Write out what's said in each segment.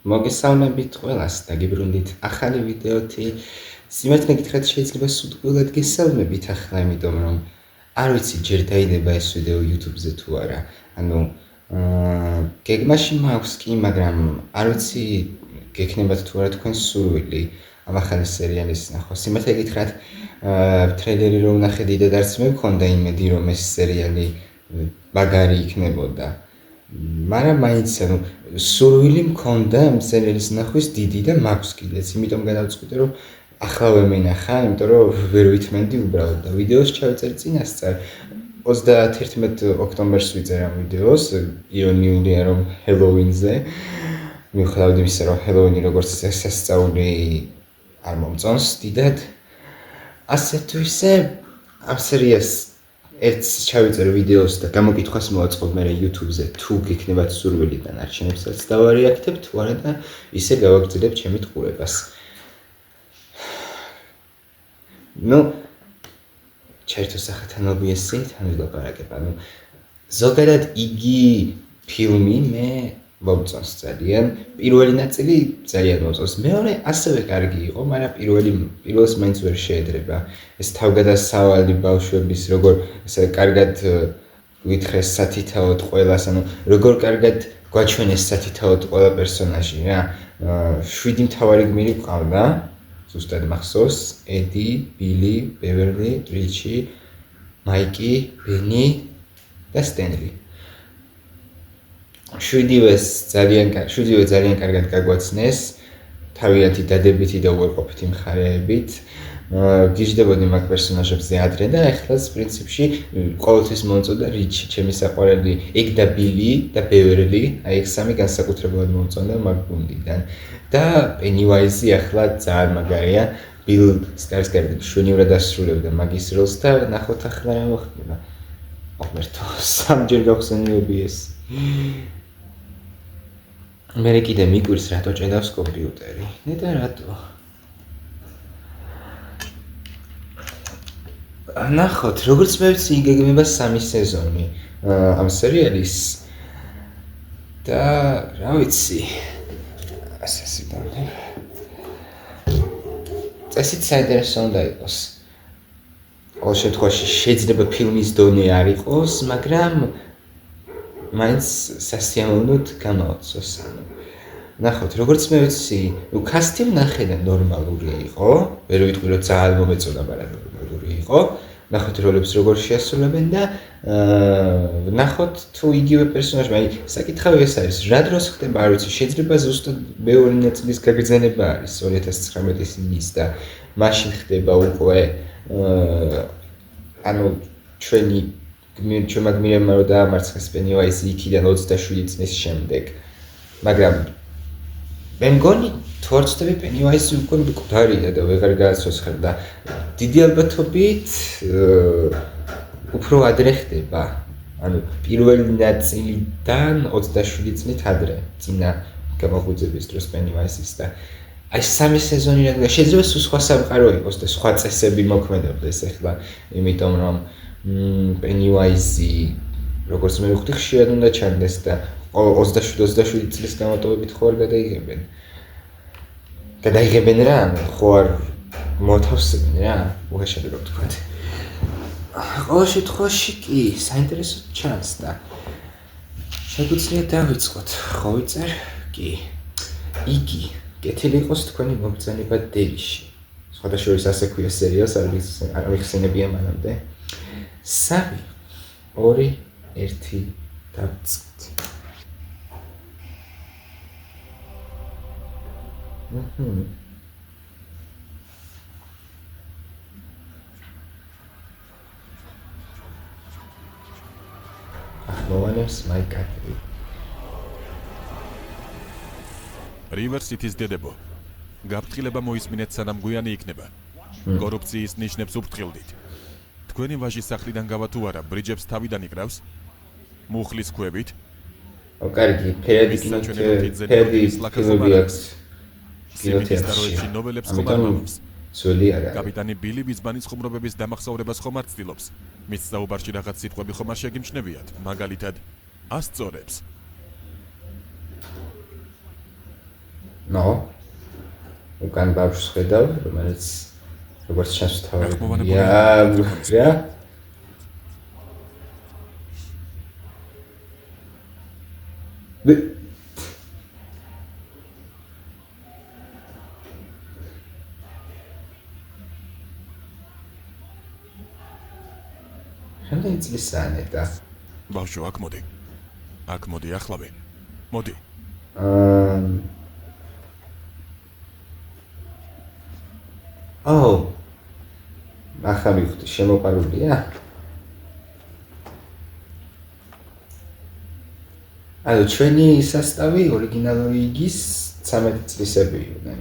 მოგესალმებით ყველას, დაგიბრუნდით ახალი ვიდეოთი. სიმართლე გითხრათ, შეიძლება სულ გესალმებით ახლა, იმიტომ რომ არ ვიცი ჯერ დაიდება ეს ვიდეო YouTube-ზე თუ არა. ანუ გეგმაში მაქვს კი, მაგრამ არ ვიცი გექნებათ თუ არა თქვენ სურვილი ამ ახალი სერიალის ნახვა. სიმართლე გითხრათ, ტრეილერი რომ ვნახე, დიდად არც მე მქონდა იმედი, რომ ეს სერიალი მაგარი იქნებოდა. მაგრამ მაინც ანუ სურვილი მქონდა ამ სერიალის ნახვის დიდი და მაქვს კიდეც, იმიტომ გადავწყვიტე რომ ახლა მინახა, იმიტომ რომ ვერ ვითმენდი უბრალოდ და ვიდეოს ჩავეწერე წინასწარ. 31 ოქტომბერს ვიწერე ამ ვიდეოს, ირონიულია რომ ჰელოუინზე. მიუხედავად იმისა, რომ ჰელოუინი როგორც სასწაული არ მომწონს დიდად. ასე თუ ისე ამ სერიას ერთს ჩავიწერე ვიდეოს და გამოკითხვას მოვაწყობ მე YouTube-ზე თუ გიქნებათ სურვილი და ნარჩენებსაც დავარეაქტებ თუ არა და ისე გავაგრძელებ ჩემი ტყურებას. ჩაერთო სახელთანები ესე თან ვილაპარაკებ. ანუ ზოგადად იგი ფილმი მე მომწონს ძალიან. პირველი ნაწილი ძალიან მომწონს. მეორე ასევე კარგი იყო, მაგრამ პირველს მაინც ვერ შეედრება. ეს თავგადასავალი ბავშვების როგორ ესე კარგად გითხრეს სათითაოდ ყველას, ანუ როგორ კარგად გვაჩვენეს სათითაოდ ყველა პერსონაჟი რა. 7 მთავარი გმირი ყავდა. ზუსტად მახსოვს, ედი, ბილი, ბევერლი, რიჩი, მაიკი, ბენი და სტენლი. 7-ვე ძალიან კარგად გაგვაცნეს, თავიანთი დადებითი და უარყოფითი მხარეებით. გიждდებოდი მაგ პერსონაჟებზე ადრე და ახლაც პრინციპში ყოველთვის მომწონდა რიჩი, ჩემი საყვარელი, ეგ და ბილი და ბევერლი, აი ეს სამი განსაკუთრებულად მომწონდა მაგ გუნდიდან. და პენივაიზი ახლა ძალიან მაგარია, ბილ სკარსგარდი მშვენივრად ასრულებდა მაგის როლს და ნახოთ ახლა რა მოხდება. ღმერთო, სამჯერ გავხსენიები ეს. მე კიდე მიკვირს რატო ჭედავს კომპიუტერი. ნეტა რატო? ნახოთ, როგორც მე ვიცი, იგეგმება 3 სეზონი ამ სერიალის და რა ვიცი. წესით საინტერესო უნდა იყოს. ყოველ შემთხვევაში შეიძლება ფილმის დონე არ იყოს, მაგრამ მაინც სასიამოვნოდ გამაოცოს. ნახოთ, როგორც მე ვიცი, კასტი ვნახე და ნორმალური იყო, ვერ ვიტყვი რომ ძალიან მომეწონა, მაგრამ ნორმალური იყო. ნახოთ როლებს როგორ შეასრულებენ და ნახოთ თუ იგივე პერსონაჟი, აი საკითხავი ეს არის, რა დროს ხდება, არ ვიცი, შეიძლება ზუსტად მეორე ნაწილის გაგრძელება არის 2019-ის ის და მაშინ ხდება უკვე ანუ ჩვენმა გმირებმა რომ დაამარცხეს პენივაიზი იქიდან 27 წლის შემდეგ. მაგრამ მე მგონი თუ არ ვცდები პენივაიზი უკვე მკვდარია და ვეღარ გააცოცხლდა და დიდი ალბათობით უფრო ადრე ხდება. ანუ პირველი ნაწილიდან 27 წლით ადრე, წინა გამოღვიძების დროს პენივაიზის და აი 3 სეზონი რა შეიძლება სულ სხვა სამყარო იყოს და სხვა წესები მოქმედებდეს ახლა, იმიტომ რომ პენივაიზი როგორც მე ვხვდი ხშირად უნდა ჩანდეს და 27 წლის განმავლობით ხო არ გადაიღებენ რა, ხო არ მოთავსებენ რა, უღეშები რომ თქვათ. ყოველ შემთხვევაში კი, საინტერესო ჩანს და შეგვიძლია დავიწყოთ, ხო ვიწერ? კი. იგი კეთილი იყოს თქვენი მომბრძანება დელიში. სხვადასხვა ასე ქვია სერიალს, არ ვიხსენებია მანამდე. 3, 2, 1 დავიწყოთ. ახმოვანებს მაიკატი. River City-ს დედებო. გაფრთხილება მოისმინეთ სანამ გვიანი იქნება. კორუფციის ნიშნებს უფრთხილდით. თქვენი ვაჟის სახლიდან გავა თუ არა, ბრიჯებს თავიდან იკრავს? მუხლის ქვებით? კარგი, ფერადი ფილმები აქვს. კინოთეატრში ნოველებს ხომ არ მოვავს? ძველი არა. კაპიტანი ბილი ბიზბანის ხუმრობების დამახსოვრებას ხომ არ ცდილობს? მის საუბარში რაღაც სიტყვები ხომ არ შეგიმჩნევიათ? მაგალითად, ასწორებს. ნო უკან ბავშვს ხედავ, რომელიც როგორც ჩანს ახმოვანებულია. თავია. რამდენი წლისაა ნეტა? ბავშვო, აქ მოდი. აქ მოდი ახლავე. მოდი. ახლა მივხვდი, შემოყარულია? ანუ ჩვენი სასტავი ორიგინალური იგის 13 წლისები იყვნენ.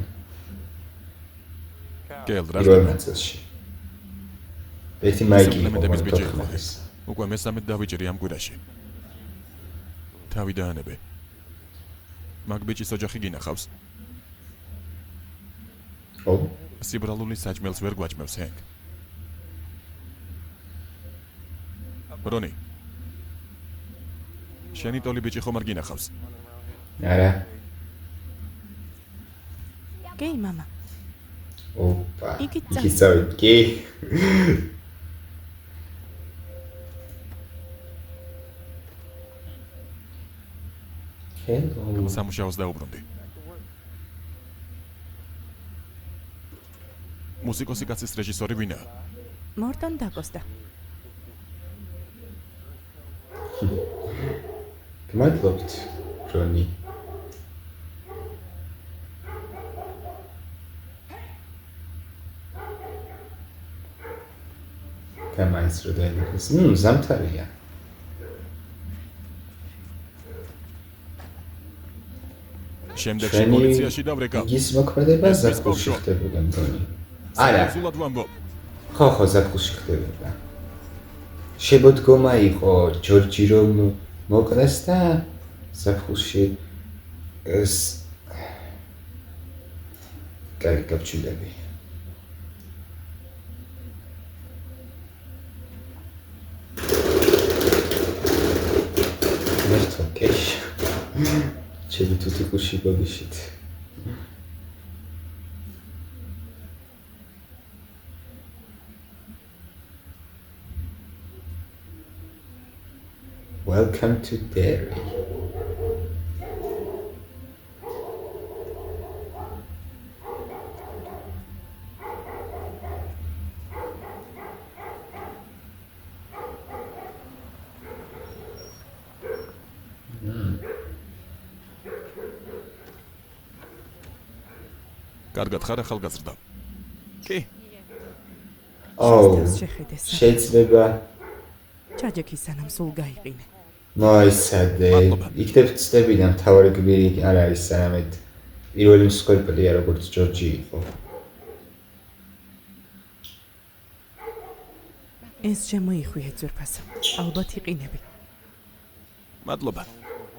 კელ, რა პირველ ხდება? ნაწილში. ერთი მაიკი იყო იმპლემენტების ბიჭი იყო. თოხმეთის. უკვე მესამედ დავიჭირი ამ კვირაში. თავი დაანებე. მაგ ბიჭის ოჯახი გინახავს? ო, სიბრალული საჭმელს ვერ გვაჭმევს, ჰენკ. რონი. შენი ტოლი ბიჭი ხომ არ გინახავს? არა. კი, მამა. ოპა. იგი იქ წავით, კი. ჰელო. სამუშაოს დაუბრუნდი. მუსიკოსი კაცის რეჟისორი ვინაა? მორტონ დაკოსტა. გმადლობთ, რონი. თემაის რო დაინახეს. ზამთარია. შემდეგში პოლიციაში დავრეკავ. იგის მოქმედება ეს ზაფხულში ბავშვო. ხდებოდა მგონი. არა, სულად ვამბობ. ხო, ზაფხულში ხდებოდა. შემოდგომა იყო ჯორჯი რომ მოკლეს და ზაფხულში ეს გარიგაბჭილები. მერტო კეშ. ჩემი თუთი კუში გოგიშით. Welcome to Derry. კარგად ხარ ახალგაზრდა? კი. შესდევს შეხედეს. შეიძლება ჩაჯექი სანამ სულ გაიყინე. მოიცადე. მადლობა. იქნებ ცდები და მთავარი გმირი არ არის სანამედ პირველი მსხვერპლია როგორც ჯორჯი იყო. ეს შემოიხვიე ძვირფასო. ალბათ იყინები. მადლობა.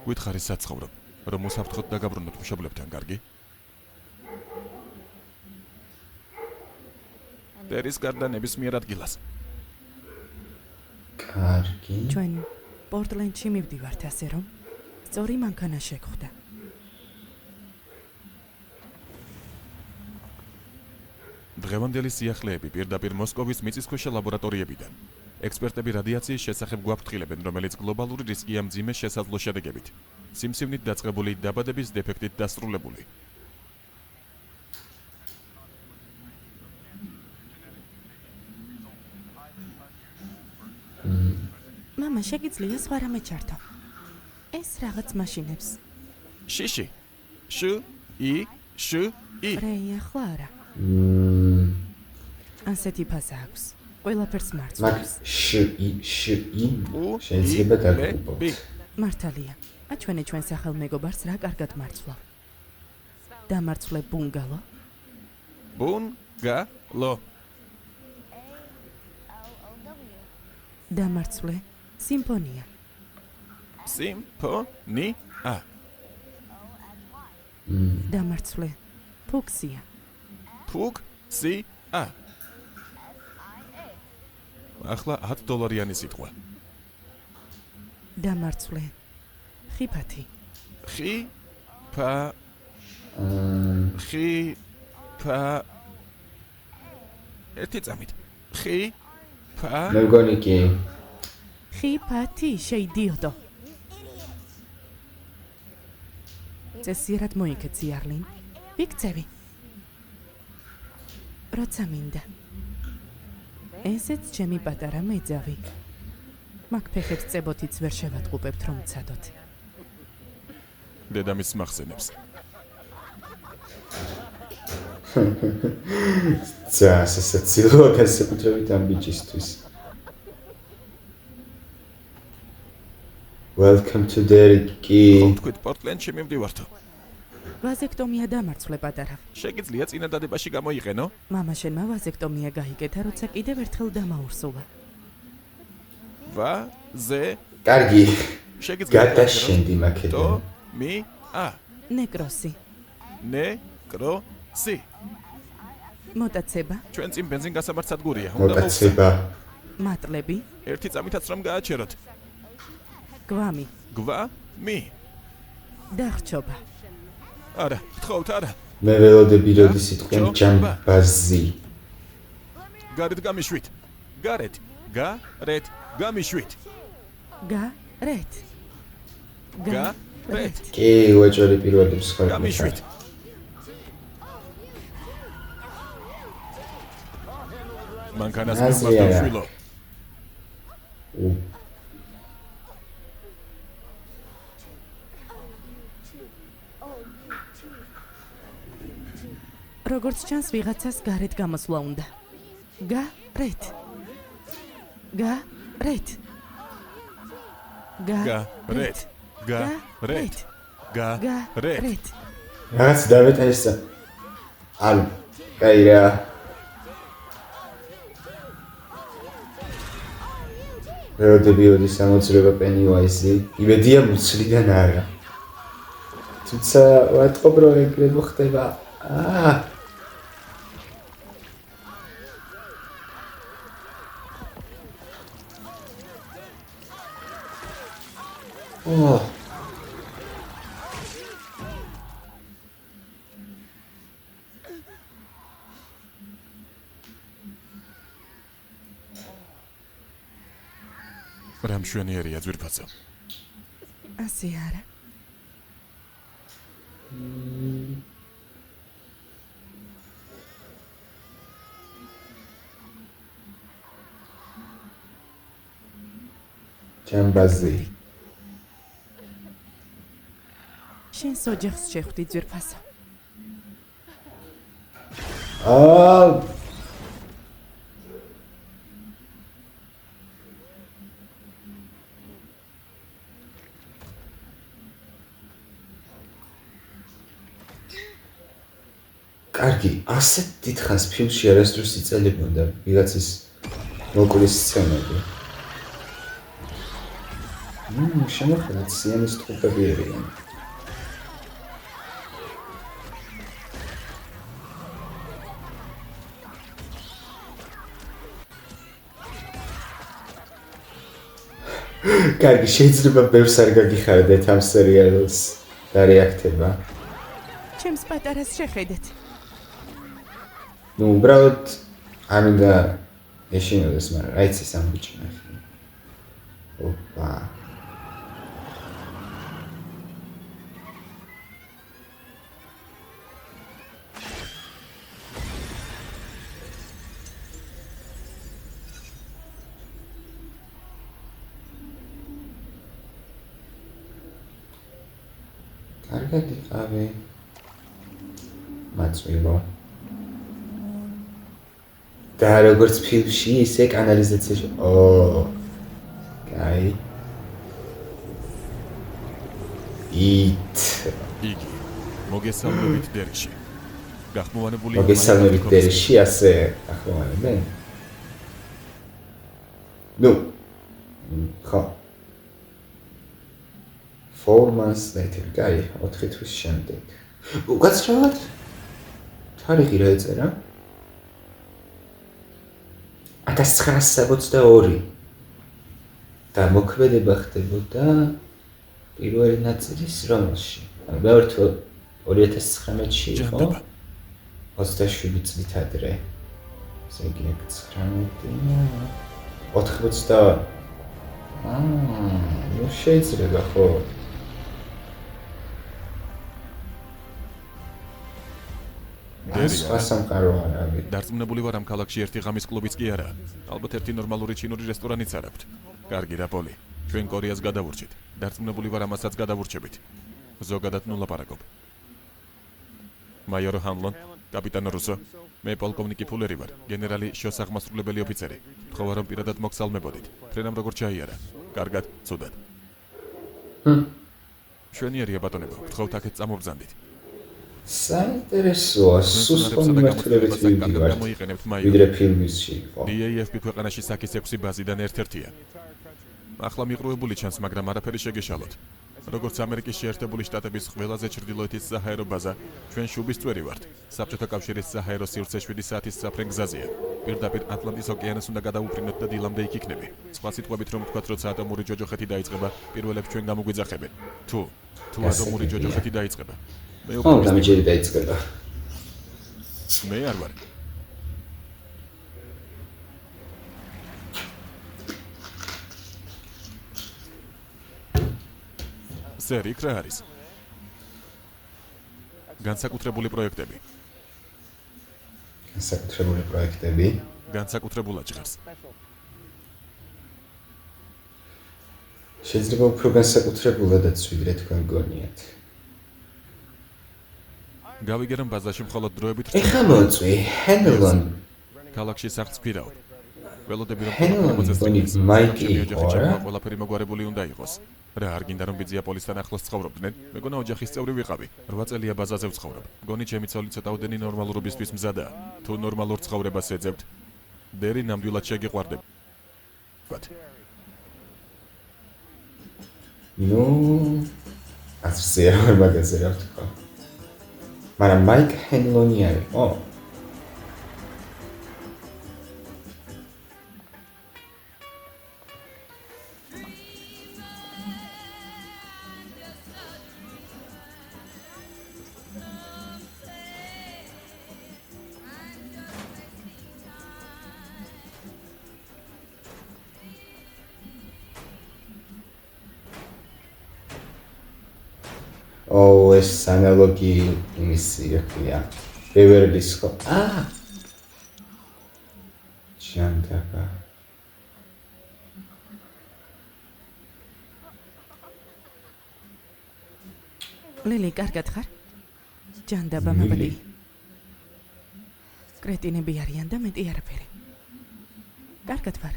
გითხარი საცხოვრებ, რომ მოსაფრთხოდ დაგაბრუნოთ მშობლებთან, კარგი? დერის გარდა ნებისმიერ ადგილას. კარგი. ჩვენ პორტლენდში მივდივართ ასე რომ სწორი მანქანა შეგხვდა. დღევანდელი სიახლეები პირდაპირ მოსკოვის მიწისქვეშა ლაბორატორიებიდან. ექსპერტები რადიაციის შესახებ გვაფრთხილებენ, რომელიც გლობალური რისკია მძიმე შესაძლო შედეგებით. სიმსივნით დაწყებული დაბადების დეფექტით დასრულებული. მამა, შეგიძლია სხვა რამე ჩართო. ეს რაღაც მაშინებს. შიში. შ ი შ ი. რეი ახლა არა. ასეთი ფაზა აქვს. ყველაფერს მაგ მარცხობს. ში შეიძლება დაგუყოთ. მართალია. აჩვენე ჩვენ სახელ მეგობარს რა კარგად მარცვლავ. დამარცვლე ბუნგალო. ბუნგალო. დამარცვლე სიმფონია. სიმფონია. დამარცვლე ფუქსია. ფუქსია. ახლა $10 სიტყვა. დამარცვლე ხიფათი. ხიფა. ხი ფა ერთი წამით ხი ფა მე მგონი კი ხი ფათი შეიდიოტო წესიერად მოიქეცი არლინ ვიქცევი როცა მინდა ესეც ჩემი პატარა მეძავი მაგ ფეხებს წებოთიც ვერ შევატყუპებთ რომ ცადოთ დედამის მახსენებს სასაცილოა განსაკუთრებით ამ ბიჭისთვის Welcome to Derek-ი თქვით პორტლენდში მივდივართო ვაზექტომია დამარცვლე პატარა შეგიძლია წინადადებაში გამოიყენო მამა შენმა ვაზექტომია გაიგეთა როცა კიდევ ერთხელ დამაურსულა ვა ზე კარგი შეგიძლია გადაშენდი მაქედან დო მი ა ნეკროსი ნეკროსი მოტაცება ჩვენ წინ ბენზინგასამართსადგურია უნდა მოტაცება მატლები ერთი წამითაც რომ გააჩეროთ გვამი გვამი დახჭობა არა გთხოვთ არა მე ველოდები როდის იტყვიან ჯამბაზი გარეთ გამიშვით გარეთ გამიშვით გარეთ გარეთ კი უეჭველი პირველებს ხარ გამიშვით მანქანას აზრია. მივმართო შვილო როგორც ჩანს ვიღაცას გარეთ გამოსვლა უნდა გარეთ გარეთ გარეთ გარეთ გარეთ რაღაც დავეტესა ანუ კაი რა ველოდები როდის ამოძრება პენივაიზი იმედია მუცლიდან არა თუმცა ვატყობ რომ ეგრე მოხდება რა მშვენიერია ძვირფასო ასე არა ჯამბაზი შენს ოჯახს შეხვდი ძვირფასო კარგი, ასეთ დიდხანს ფილმში არასდროს იწელებოდა ვიღაცის მოკვლის სცენები. შემოხედეთ, სიანის ტყუპები ერიან. კარგი, შეიძლება ბევრს არ გაგიხარდეთ ამ სერიალს და რეაქტება. ჩემს პატარას შეხედეთ Ну, უბრალოდ ამინდა ეშინოდეს, მაგრამ რა იცის ამ ბიჭი ნახე. ოპა. კარგად იყავი. მაწვილო. და როგორც ფილმში, ისე კანალიზაციაში. კაი. იგი მოგესალმებით დერში. გახმოვანებული მოგესალმებით დერში, ასე ახმოვანებენ? ნუ. ხო. 4 months later, კაი, 4 თვის შემდეგ. უკაცრავად? თარიღი რა ეწერა? 1962 და მოქმედება ხდებოდა პირველი ნაწილის რომელში. ბევრ 2019-ში იყო ჯანდება. 27 წლით ადრე. ესე იგი 19 ნუ შეიძლება ხო? სხვა სამყარო არ არის. დარწმუნებული ვარ, ამ ქალაქში ერთი ღამის კლუბიც კი არა. ალბათ ერთი ნორმალური ჩინური რესტორანიც არ აქვთ. კარგი რა, პოლი. ჩვენ კორეას გადავურჩით. დარწმუნებული ვარ, ამასაც გადავურჩებით. ზოგადად ნუ ლაპარაკობ. მაიორო ჰანლონ, კაპიტან რუსო, მე პოლკოვნიკი ფულერი ვარ, გენერალი შოს აღმასრულებელი ოფიცერი. თქვა რომ პირადად მოგსალმებოდით. ფრენამ როგორ ჩაიარა? კარგად, ცუდად. შვენიერია ბატონებო, გთხოვთ აქეთ წამობრძანდით. საინტერესოა, სუსხო მიმართულებით ვიდივარ. ვიდრე ფილმში იყო. DAFP ქვეყანაში საკის 6 ბაზიდან ერთ-ერთია. ახლა მიყრუებული ჩანს, მაგრამ არაფერი შეგეშალოთ. როგორც ამერიკის შეერთებული შტატების ყველაზე ჩრდილოეთის საჰაერო ბაზა, ჩვენ შუბის წვერი ვართ. საბჭოთა კავშირის საჰაერო სივრცე 7 საათის საფრენ გზაზეა. პირდაპირ ატლანტის ოკეანეს უნდა გადავუფრინოთ და დილამდე იქ იქნები. სხვა სიტყვებით რომ ვთქვათ, როცა ატომური ჯოჯოხეთი დაიწყება, პირველებს ჩვენ გამოგვიძახებენ. თუ ატომური ჯოჯოხეთი დაიწყება. მე დამიჯერი დაიწყება. მე არ ვარ. სერი, რა არის? განსაკუთრებული პროექტები. განსაკუთრებული პროექტები. განსაკუთრებულ აჭრას. შეიძლება უფრო განსაკუთრებულადაც ვიდრე თქვენ გონიათ. გავიგე რომ ბაზაში მხოლოდ დროებით ეხლა მოწვი, ჰენლონ. ქალაქში სახლს ფირავ. ველოდები რომ მაიკი იყო რა? ყველაფერი მოგვარებული უნდა იყოს. რა არ გინდა რომ ბიძია პოლისთან ახლოს ცხოვრობდნენ? მეგონა ოჯახის წევრი ვიყავი. 8 წელია ბაზაზე ვცხოვრობ. გონი ჩემი ცოლი ცოტაოდენი ნორმალურობისთვის მზადაა. თუ ნორმალურ ცხოვრებას ეძებთ, დერი ნამდვილად შეგიყვარდება. ნუ ასე არ მაგაზე რა ვთქვა. მაგრამ მაიკ ჰენლონი არისო? ეს ანალოგი იმის იქია. ბევერლის ხო? ჯანდაბა. ლილი, კარგად ხარ? ჯანდაბა მაბდი. კრეტინები არიან და მეტი არაფერი. კარგად ვარ.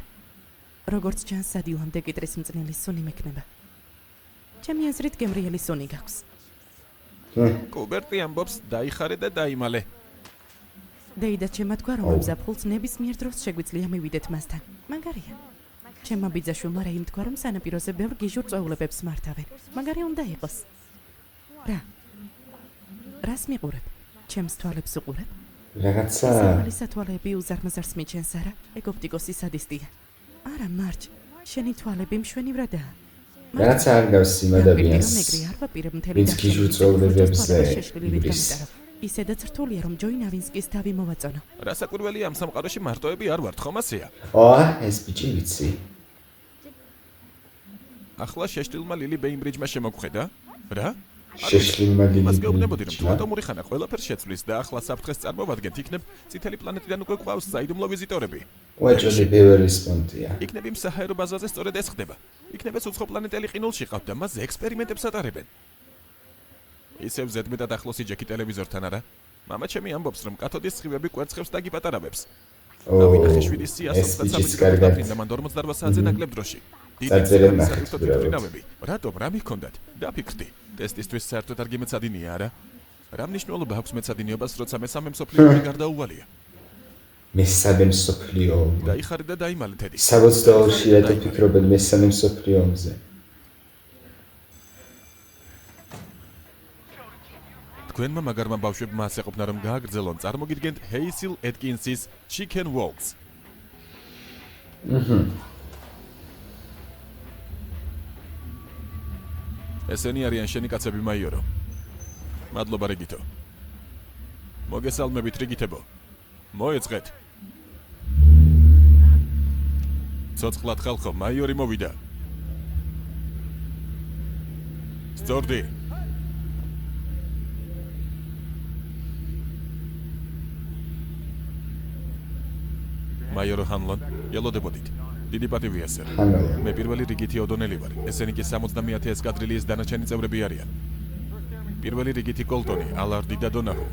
როგორც ჩანს, სადილამდე კიტრის მწნილი სუნი მექნება. ჩემი აზრით გემრიელი სუნი გაქვს. კუბერტი ამბობს დაიხარე და დაიმალე. დეიდა ჩემმა თქვა რომ ამზაფხულს ნებისმიერ დროს შეგვიძლია მივიდეთ მასთან. მაგარია. ჩემმა ბიძაშვილმა რეიმ თქვა რომ სანაპიროზე ბევრ გიჟურ წვეულებებს მართავენ. მაგარი უნდა იყოს. რას მიყურებ? ჩემს თვალებს უყურებ? რაღაცა სამალი სათვალეები უზარმაზარს მიჩენს არა? ეგოპტიკოსი სადისტია. არა, მარჯ, შენი თვალები მშვენივრადაა. რაღაცა არ გავს იმ ადამიანს. ვინც გიჟურ წვეულებებზე იბრის. ისედაც რთულია რომ ჯოი ნავინსკის თავი მოვაწონო. რასაკვირველია ამ სამყაროში მარტოები არ ვართ, ხომ ასეა? ეს ბიჭი ვიცი. ახლა შეშლილმა ლილი ბეიმბრიჯმა შემოგხედა? რა? შეშლილმა ლილი მას გეუბნებოდი რომ თუ ატომური ხანა ყველაფერს შეცვლის და ახლა საფრთხეს წარმოვადგენთ, იქნებ წითელი პლანეტიდან უკვე გვყავს საიდუმლო ვიზიტორები. უეჭველი ბევერლის პონტია. იქნებ იმ საჰაერო ბაზაზე სწორედ ეს ხდება. იქნებ ეს უცხო პლანეტელი ყინულში ყავთ და მასზე ექსპერიმენტებს ატარებენ. ისევ ზედმეტად ახლოსი ჯექი ტელევიზორთან არა? მამა ჩემი ამბობს რომ კათოდის სხივები კვერცხებს და გიპატარებებს. დავინახე 7 სიასოს და 48 საათზე ნაკლებ დროში. დაწერენ ნახეთ. რატომ რა მიქონდათ? დაფიქრდი. ტესტისთვის საერთოდ არ გიმეცადინია არა? რა მნიშვნელობა აქვს მეცადინეობას, როცა მესამე მსოფლიო ომი გარდაუვალია? მესამე მსოფლიო ომი. დაიხარე და დაიმალე თედი. 62-ში რატო ფიქრობენ მესამე მსოფლიო ომზე? თქვენმა მაგარმა ბავშვებმა ასე ყოფნა რომ გააგრძელონ, წარმოგიდგენთ ჰეისილ ეტკინსის Chicken Walks. ესენი არიან შენი კაცები მაიორო. მადლობა რიგითო. მოგესალმებით რიგითებო. მოეწყეთ. ცოცხლად ხალხო, მაიორი მოვიდა. სწორდი. მაიორო ჰანლონ, ელოდებოდით. დიდი პატივია სერ. მე პირველი რიგითი ოდონელი ვარ. ესენი კი 70,000 ესკადრილიის დანარჩენი წევრები არიან. პირველი რიგითი კოლტონი, ალარდი და დონაჰუ.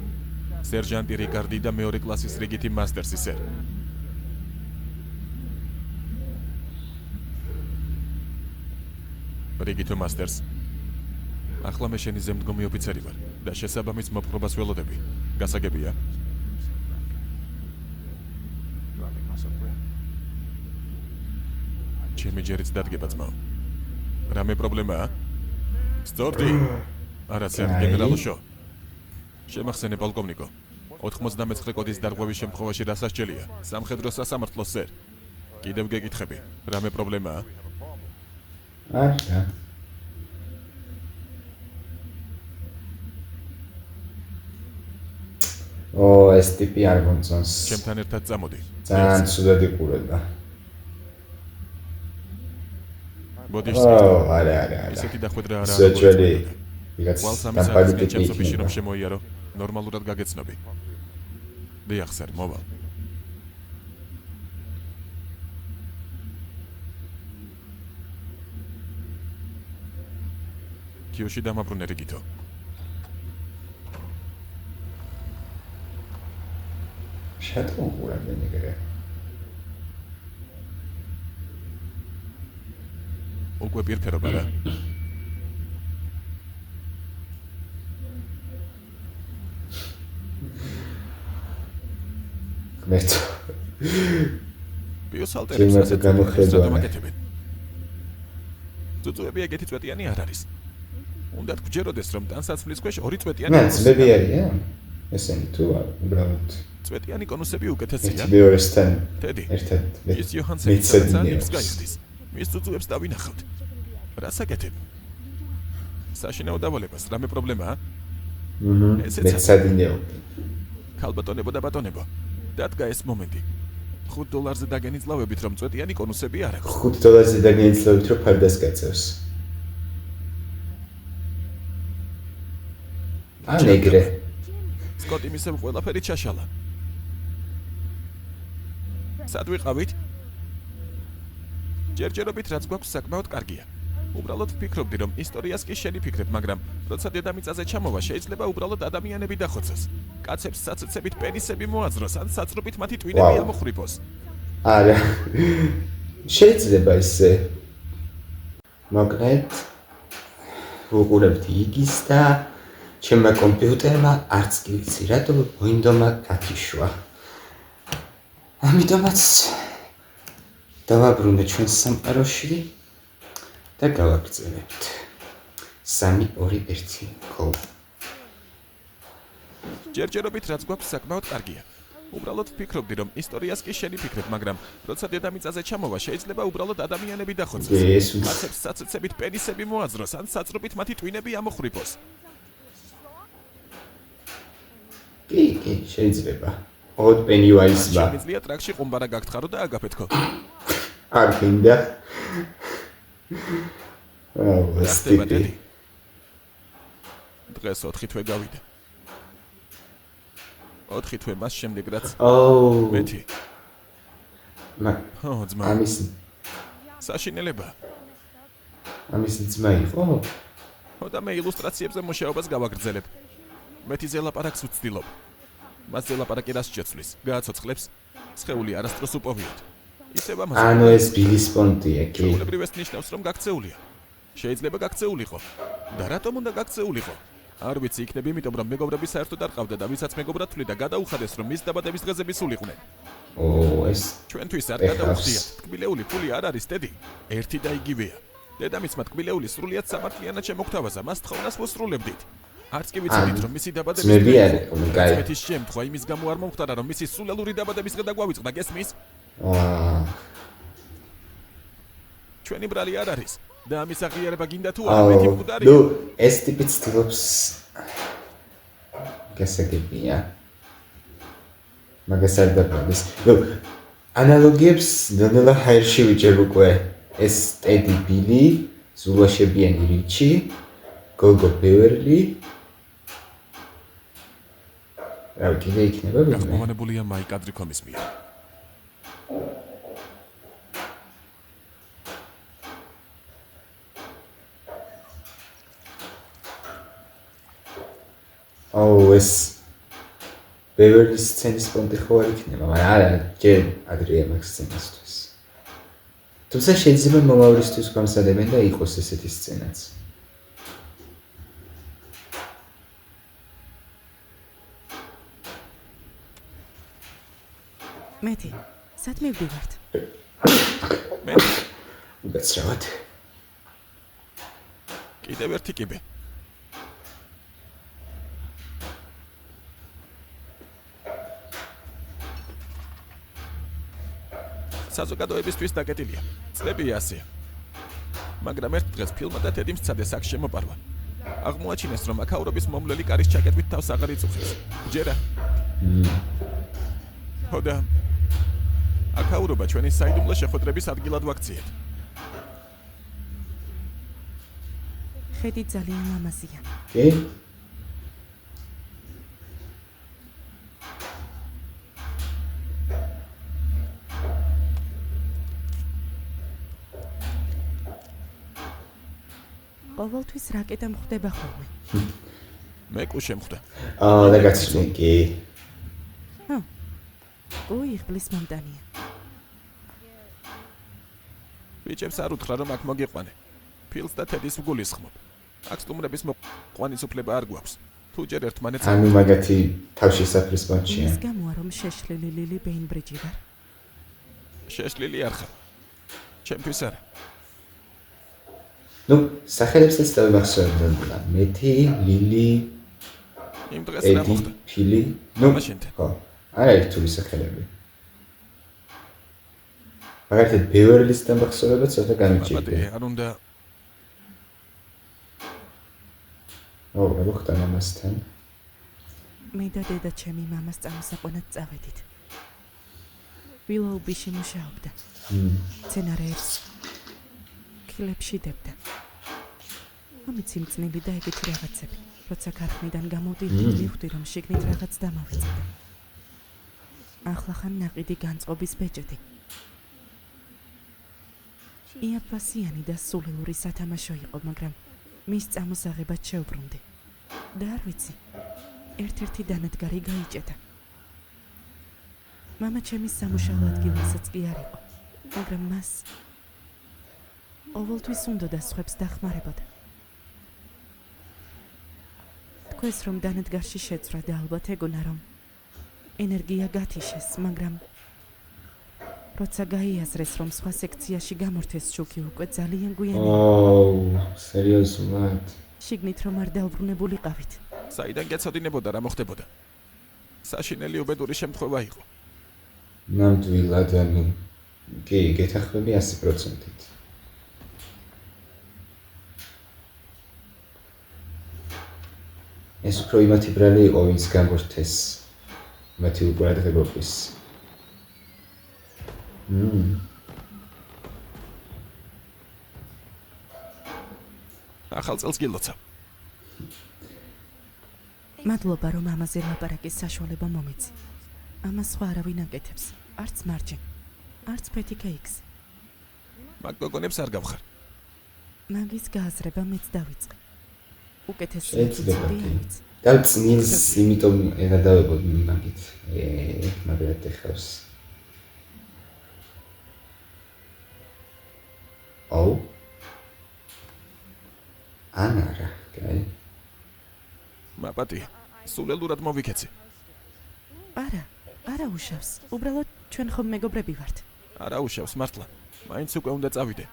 სერჟანტი რიკარდი და მეორე კლასის რიგითი მასტერსი სერ. რიგითო მასტერს. ახლა მე შენი ზემდგომი ოფიცერი ვარ და შესაბამის მოპყრობას ველოდები. გასაგებია? ჩემი ჯერიც დადგება ძმაო. რამე პრობლემაა? სწორდი. არა სერ, გენერალო შო. შემახსენე პოლკოვნიკო. 99 კოდის დარღვევის შემთხვევაში რა სასჯელია? სამხედრო სასამართლო სერ. კიდევ გეკითხები. რამე პრობლემაა? არა. ეს ტიპი არ მომწონს. ჩემთან ერთად წამოდი. ძალიან ცუდად იყურება. ბოდიშტი. არა. ისეთი დახვედრა არა. სოჭველი. ვიღაც ვალსამი დამპალიტი საერთოდ ჩემსოფიში იქნება. რომ შემოიარო, ნორმალურად გაგეცნობი. დიახ სერ, მოვალ. კიოში დამაბრუნე რიგითო. შატო უყურებენ ეგრე. უკვე პირფერობა რა. მერტო. ბიოსალტერებს ჩემს ასეთ გამოხედვა. დამაკეთებენ. წუწუები ეგეთი წვეტიანი არ არის. უნდათ გჯეროდეს რომ ტანსაცმლის ქვეშ 2 წვეტიანი მე ძმები არიან? ესენი თუ არა, უბრალოდ წვეტიანი კონუსები უკეთესია. მეორესთან ტედი. ერთად ის იოჰანსენი ძალიან გაიხდის. მის წუწუებს დავინახავთ. რას აკეთებ? საშინაო დავალებას, რამე პრობლემაა? მეცადინეო. ქალბატონებო და ბატონებო. დადგა ეს მომენტი. $5 დაგენიძლავებით რომ წვეტიანი კონუსები არ აქვს. $5 დაგენიძლავებით რომ ფარდას გაწევს. ან ეგრე. სკოტი მისევ ყველაფერი ჩაშალა. სად ვიყავით? ჯერჯერობით რაც გვაქვს საკმაოდ კარგია. უბრალოდ ვფიქრობდი რომ ისტორიას კი შენი ფიქრებ, მაგრამ როცა დედამიწაზე ჩამოვა შეიძლება უბრალოდ ადამიანები დახოცოს. კაცებს საცეცებით პენისები მოაძროს ან საწრობით მათი ტვინები ამოხვრიფოს. არა. შეიძლება ისე. მოკლედ ვუყურებთ იგის და ჩემმა კომპიუტერმა არც კი ვიცი რატო მოინდომა გათიშვა. ამიტომაც დავაბრუნე ჩვენ სამყაროში და გავაგრძელებთ 3 2 1 go. ჯერჯერობით რაც გვაქვს საკმაოდ კარგია. უბრალოდ ვფიქრობდი რომ ისტორიას კი შენი ფიქრებ, მაგრამ როცა დედამიწაზე ჩამოვა შეიძლება უბრალოდ ადამიანები დახოცოს. კაცებს საცეცებით პენისები მოაძროს ან საწრობით მათი ტვინები ამოხვრიფოს. კი, შეიძლება. ოდ პენიუაიზმა. შემიძლია ტრაქში ყუმბარა გაგთხარო და აგაფეთქო. არ გინდა. ეს ტიპი. დღეს 4 თვე გავიდა. 4 თვე მას შემდეგ რაც მეთი. ძმა. ამის საშინელება. ამის ძმა იყო? და მე ილუსტრაციებზე მუშაობას გავაგრძელებ. მეთი ზელაპარაკს ვცდილობ. მას ზელაპარაკი რას შეცვლის? გააცოცხლებს? სხეული არასდროს უპოვიოთ. ისევ ამაზე. ანუ ეს ბილის პონტია, კი. უბრალოდ ეს ნიშნავს რომ გაქცეულია. შეიძლება გაქცეულიყო. და რატომ უნდა გაქცეულიყო? არ ვიცი, იქნებ იმიტომ რომ მეგობრები საერთოდ არ ყავდა და ვისაც მეგობრად თვლიდა გადაუხადეს რომ მის დაბადების დღეზე ვისულიყვნენ. ეს ჩვენთვის არ გადაუხდიათ. თკბილეული ფული არ არის ტედი. ერთი და იგივეა. დედამისმა თკბილეული სრულიად სამართლიანად შემოგთავაზა, მას თხოვნას მოსრულებდით. არც კი ვიცოდით რომ მისი დაბადების დღე. მეთის შემთხვევა იმის გამო არ მომხდარა რომ მისი სულელური დაბადების დღე დაგვავიწყდა, გესმის? ჩვენი ბრალი არ არის და ამის აღიარება გინდა თუ არა, მეთი მკვდარია. ნუ ეს ტიპი ცდილობს გასაგებია. მაგას არ დაგვაქვს. ნუ ანალოგიებს ნელა ჰაერში ვიჭერ უკვე. ეს ტედი ბილი, ზულაშებიანი რიჩი, გოგო ბევერლი. რა კიდე იქნება ვინმე? გახმოვანებულია მაიკ ადრიქომის მიერ. ეს ბევერლის სცენის პონტი ხო არ იქნება, მაგრამ არა, ჯერ ადრეა მაგ სცენასთვის. თუმცა შეიძლება მომავლისთვის გამოსადებენ და იყოს ესეთი სცენაც. მეტი, სად მივდივართ? მე უგაცრავად. კიდევ ერთი კიბე. საზოგადოებისთვის დაკეტილია. წლები ასეა. მაგრამ ერთ დღეს ფილმმა და თედიმ სცადეს აქ შემოპარვა. აღმოაჩინეს, რომ აქაურობის მომვლელი კარის ჩაკეტვით თავს აღარ იწუხებს. ჯერა. ხოდა აქაურობა ჩვენი საიდუმლო შეხვედრების ადგილად ვაქციეთ. ხედი ძალიან ლამაზია. კი? ყოველთვის რაკეტა მხდება ხოლმე. მე კუ შემხვდა. და გაცნი კი. იღბლის მომტანია. ბიჭებს არ უთხრა, რომ აქ მოგიყვანე. ფილს და თედის ვგულისხმობ. აქ სტუმრების მოყვანის უფლება არ გვაქვს. თუ ჯერ ერთმანეთს ანუ მაგათი თავშესაფრის პონჩია. ის გამოა, რომ შეშლილი ლილი ბეინბრიჯი ვარ. შეშლილი არ ხარ. ჩემთვის არა. ნუ სახელებსაც დავიმახსოვრებდა. მეტი, ლილი, იმ დღეს რა ედი, მოხდა? ფილი. ნუ მაშინთან. ხო. არა ერთული სახელები. მაგათი ბევერლის დამახსოვრება ცოტა გამიჭირდა. პატი, არ უნდა რა მოხდა მამასთან? მე და დედა ჩემი მამას წამოსაყვანად წავედით. ვილოუბიში მუშაობდა. მცენარეებს ქილებში დებდა. ამით სიმწნილი და ეგეთი რაღაცები. როცა ქარხნიდან გამოვდივდით, მივხვდი, რომ შიგნით რაღაც დამავიწყდა. ახლახან ნაყიდი განწყობის ბეჭედი. იაფასიანი და სულელური სათამაშო იყო, მაგრამ მის წამოსაღებად შევბრუნდი. და არ ვიცი, ერთ-ერთი დანადგარი გაიჭედა. მამა ჩემის სამუშაო ადგილასაც კი არ იყო, მაგრამ მას ყოველთვის უნდოდა სხვებს დახმარებოდა. თქვენს რომ დანადგარში შეცვლა და ალბათ ეგონა რომ ენერგია გათიშეს, მაგრამ როცა გაიაზრეს რომ სხვა სექციაში გამორთეს შუქი უკვე ძალიან გვიანი. სერიოზულად. შიგნით რომ არ დაუბრუნებულიყავით. საიდან გეცოდინებოდა რა მოხდებოდა? საშინელი უბედური შემთხვევა იყო. ნამდვილად ანუ კი, გეთახმები 100%-ით. ეს უფრო იმათი ბრალი იყო, ვინც გამორთეს მათი უყურადღებობის. ახალ წელს გილოცავ. მადლობა რომ ამაზე ლაპარაკის საშუალება მომეცი. ამას სხვა არავინ აკეთებს, არც მარჯენ, არც ფეთიქეიქს. მაგ გოგონებს არ გავხარ. მაგის გააზრება მეც დავიწყე. უკეთესი შეიძლება ვიცოდი, კი. არ ვიცი. და წნილს იმიტომ ელადავებოდ მაგით. მაგრამ ეხავს. აუ. ანარა, კაი. მაპატი, სულელურად მოვიქეცი. არა უშავს. უბრალოდ ჩვენ ხომ მეგობრები ვართ. არა უშავს მართლა. მაინც უკვე უნდა წავიდე.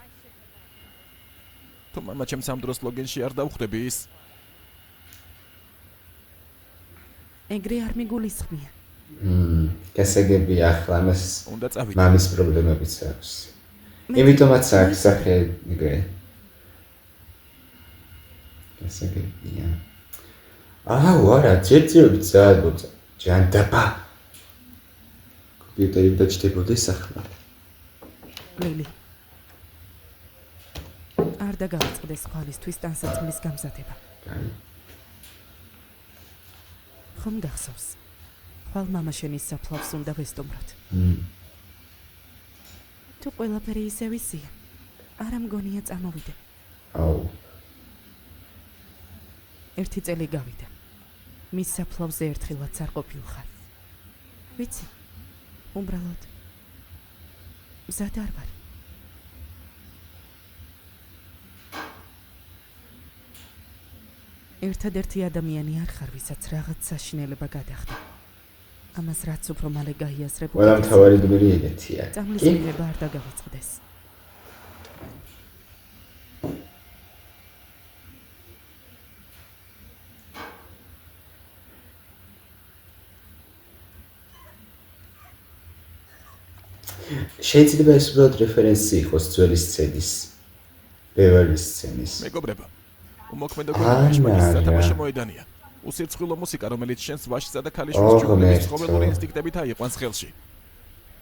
თუ მამა ჩემს ამ დროს ლოგინში არ დავხვდები ის ეგრე არ მიგულისხმია. გასაგებია ახლა მას უნდა წავიდე. მამის პრობლემებიც აქვს. იმიტომაც აქვს სახე ეგრე. გასაგებია. არა, ჯერჯერობით ზაალბოცა. ჯანდაბა. კომპიუტერი დაჭდებოდეს ახლა. ლილი. არ დაგავიწყდეს ხვალისთვის ტანსაცმლის გამზადება. კაი. ხომ გახსოვს? ხვალ მამაშენის საფლავს უნდა ვესტუმროთ. თუ ყველაფერი ისე ვისია, არა მგონია წამოვიდე. აუ. ერთი წელი გავიდა. მის საფლავზე ერთხილაც არ ყოფილხარ. ვიცი, უბრალოდ მზად არ ვარ. ერთადერთი ადამიანი არ ხარ, ვისაც რაღაც საშინელება გადახდა. ამას რაც უფრო მალე გაიაზრებ, ყველა მთავარი გმირი ეგეთია. წამლის კი? მიღება არ დაგავიწყდეს. შეიძლება ეს უბრალოდ რეფერენსი იყოს ძველი სცენის. ბევრი სცენის. მეგობრებო, უმოქმედო ანა, გუნდის რა. სათამაშო მოედანია. უსირცხვილო მუსიკა, რომელიც შენს ვაშსა და ქალიშვილის ოღონდ ჯგუფების ერთო. ცხოველური ინსტინქტებით აიყვანს ხელში.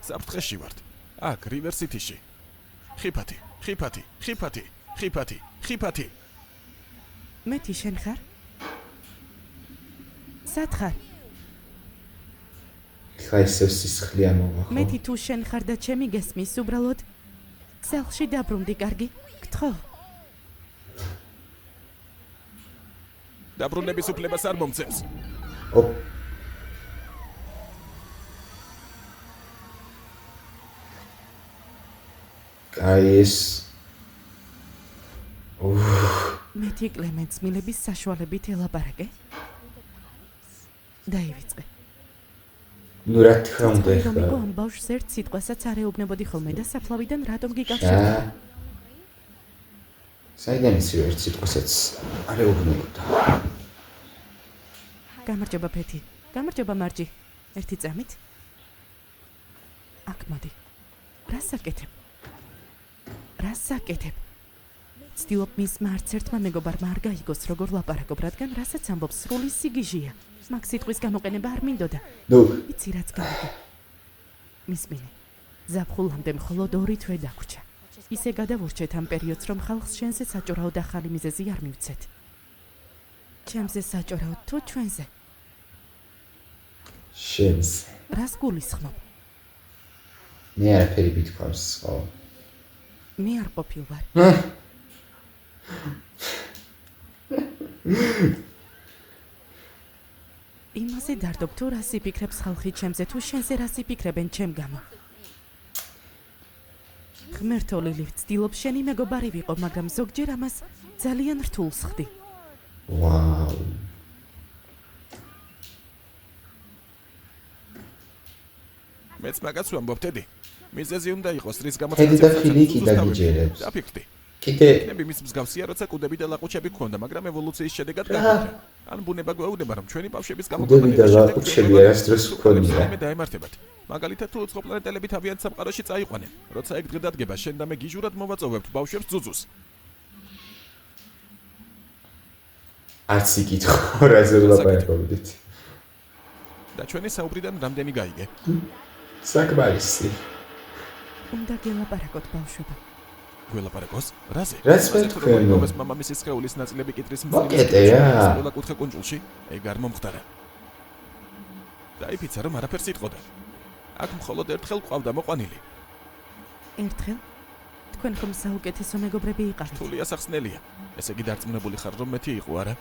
საფრთხეში ვართ. აქ, რივერ სიტიში. ხიფათი, ხიფათი, ხიფათი, ხიფათი, ხიფათი. მეტი შენ ხარ? სად ხარ? ხა ისევ სისხლი ამოვა ხო? მეტი თუ შენ ხარ და ჩემი გესმის, უბრალოდ ქსელში დაბრუნდი, კარგი? გთხოვ. დაბრუნების უფლებას არ მომცემს. ოპ. კაი ეს მეტი კლემენტს მილების საშუალებით ელაპარაკე. დაივიწყე. ნუ რა თქმა უნდა რომ ეხლა. იყო ამ ბავშვს ერთ სიტყვასაც არ ეუბნებოდი ხოლმე და საფლავიდან რატომ გიკავშირდი? საიდან იცი რომ ერთ სიტყვასაც არ ეუბნებოდა? გამარჯობა ფეთი. გამარჯობა მარჯი. ერთი წამით. აქ მოდი. რას აკეთებ? რას აკეთებ? ცდილობ მისმა არც ერთმა მეგობარმა არ გაიგოს როგორ ლაპარაკობ, რადგან რასაც ამბობს სრული სიგიჟია. მაგ სიტყვის გამოყენება არ მინდოდა. ნუ იცი რაც გავიგე. მისმინე. ზაფხულამდე მხოლოდ 2 თვე დაგვრჩა. ისე გადავურჩეთ ამ პერიოდს, რომ ხალხს შენზე საჭურაოდ ახალი მიზეზი არ მივცეთ. ჩემზე საჭურაოდ თუ ჩვენზე? შენს რას გულისხმობ? მე არაფერი მithქვამს ხო? მე არ ყოფილ ვარ. იმაზე დარდობ თუ რას იფიქრებს ხალხი ჩემზე, თუ შენზე რას იფიქრებენ ჩემ გამო. ღმერთო ლილი, ვცდილობ შენი მეგობარი ვიყო, მაგრამ ზოგჯერ ამას ძალიან რთულს ხდი. ვაუ. მეც მაგას ვამბობ, ტედი. მიზეზი უნდა იყოს, რის გამოც ტედი და ფილი კი დაგიჯერებს. დაფიქრდი. კიდე ნები მის მსგავსია, როცა კუდები და ლაყუჩები გქონდა, მაგრამ ევოლუციის შედეგად გაგვიჭრა. ან ბუნება გვეუბნება, რომ ჩვენი ბავშვების კუდები და ლაყუჩები არასდროს გქონია. მე დაემართებათ. მაგალითად, თუ უცხო პლანეტელები თავიანთ სამყაროში წაიყვანენ, როცა ეგ დღე დადგება, შენ და მე გიჟურად მოვაწოვებთ ბავშვებს ძუძუს. არც იკითხო რაზე ვლაპარაკობდით. და ჩვენი საუბრიდან რამდენი გაიგე? საკმარისი. უნდა გელაპარაკოთ ბავშვებო. გველაპარაკოს? რაზე? რაც მე თქვენ მომეს მამამისის სხეულის ნაწილები კიტრის მოკეტე რა. ყველა კუთხე კუნჭულში, ეგ არ მომხდარა. დაიფიცა რომ არაფერს იტყოდა. აქ მხოლოდ ერთხელ ყავდა მოყვანილი. ერთხელ? თქვენ ხომ საუკეთესო მეგობრები იყავით? თული ასახსნელია. ესე იგი დარწმუნებული ხარ რომ მეთი იყო, არა?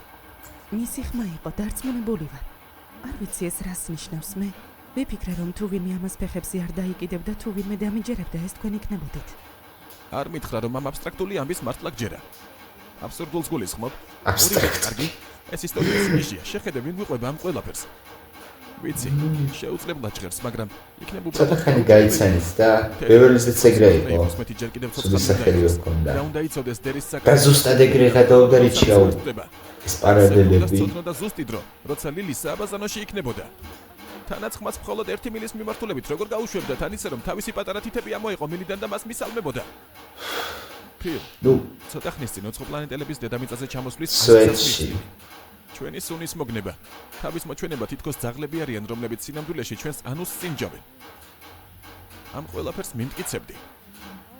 მისი ხმა იყო, დარწმუნებული ვარ. არ ვიცი ეს რას ნიშნავს მე. ვიფიქრე რომ თუ ვინმე ამას ფეხებზე არ დაიკიდებდა, თუ ვინმე დამიჯერებდა, ეს თქვენ იქნებოდით. არ მითხრა რომ ამ აბსტრაქტული ამბის მართლა გჯერა. აბსურდულს გულისხმობ? აბსტრაქტ. კარგი. ეს ისტორიის ნიშია. შეხედე ვინ გვიყვება ამ ყველაფერს. ვიცი, შეუძლებლად ჟღერს, მაგრამ იქნებ ცოტა ხანი გაიცანით და ბევრიზეც ეგრე იყო. მეთი ჯერ კიდევ ცუდი სახელი ჰქონდა. რა უნდა იცოდეს დერის და საკითხი. ზუსტად ეგრე გადაუდა რიჩაუ. ეს პარალელები. და ზუსტი დრო, როცა ლილი სააბაზანოში იქნებოდა. თანაც ხმას მხოლოდ 1 მილის მიმართულებით როგორ გაუშვებდა თან ისე რომ თავისი პატარა თითები ამოიყო მილიდან და მას მისალმებოდა. ფილ. ნუ ცოტა ხნის წინ უცხო პლანეტელების დედამიწაზე ჩამოსვლის სვეტში. ჩვენი სუნის მოგნება. თავის მოჩვენება თითქოს ძაღლები არიან, რომლებიც სინამდვილეში ჩვენს ანუსს წინჯავენ. ამ ყველაფერს მიმტკიცებდი.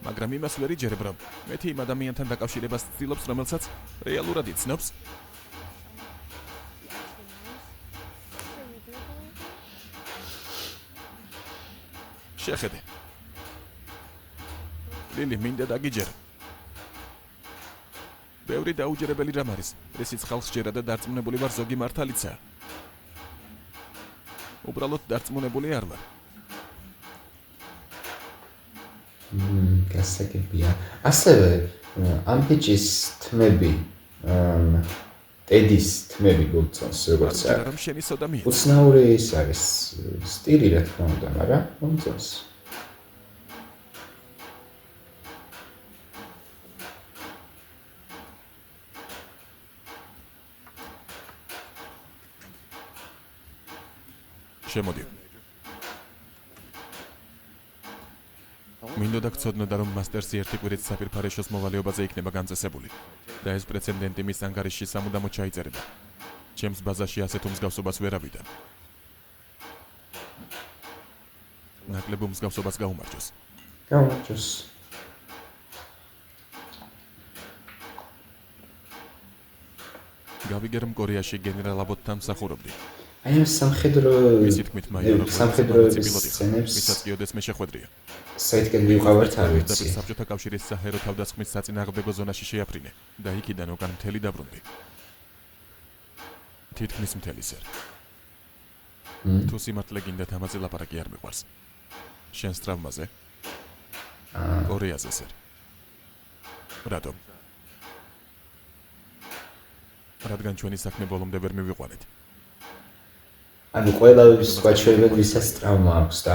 მაგრამ იმას ვერ იჯერებ, რომ მეთი იმ ადამიანთან დაკავშირებას ცდილობს, რომელსაც რეალურად იცნობს. შეხედე. ლილი, მინდა დაგიჯერო. ბევრი დაუჯერებელი რამ არის, რისიც ხალხს ჯერა და დარწმუნებული ვარ ზოგი მართალიცაა. უბრალოდ დარწმუნებული არ ვარ. გასაგებია. ასევე ამ ბიჭის თმები, ტედის თმები გულწონს, როგორც არა რომ შენი სოდა მიეცა. უცნაური ის არის სტილი, რა თქმა უნდა, მაგრამ გულწონს. შემოდი. მინდოდა გწოდნოდა, რომ მასტერსი ერთი კვირით საფირფარეშოს მოვალეობაზე იქნება განწესებული და ეს პრეცედენტი მის ანგარიშში სამუდამოდ ჩაიწერება. ჩემს ბაზაში ასეთ უმსგავსობას ვერ ავიდა. ნაკლებ უმსგავსობას გაუმარჯოს. გაუმარჯოს. გავიგე, რომ კორეაში გენერალ აბოტთან მსახურობდი. აი ამ სამხედრო მისი თქმით მაიორო სამხედროების სცენებს ვისაც კი ოდეს მე შეხვედრია. საითკენ მივყავართ არ ვიცი. საბჭოთა კავშირის საჰაერო თავდასხმის საწინააღმდეგო ზონაში შეაფრინე და იქიდან უკან მთელი დაბრუნდი. თითქმის მთელი სერ. თუ სიმართლე გინდათ ამაზე ლაპარაკი არ მიყვარს. შენს ტრავმაზე? კორეაზე სერ. რატომ? რადგან ჩვენი საქმე ბოლომდე ვერ მივიყვანეთ. ანუ ყველა სხვა ჩვენებად ვისაც ტრავმა აქვს და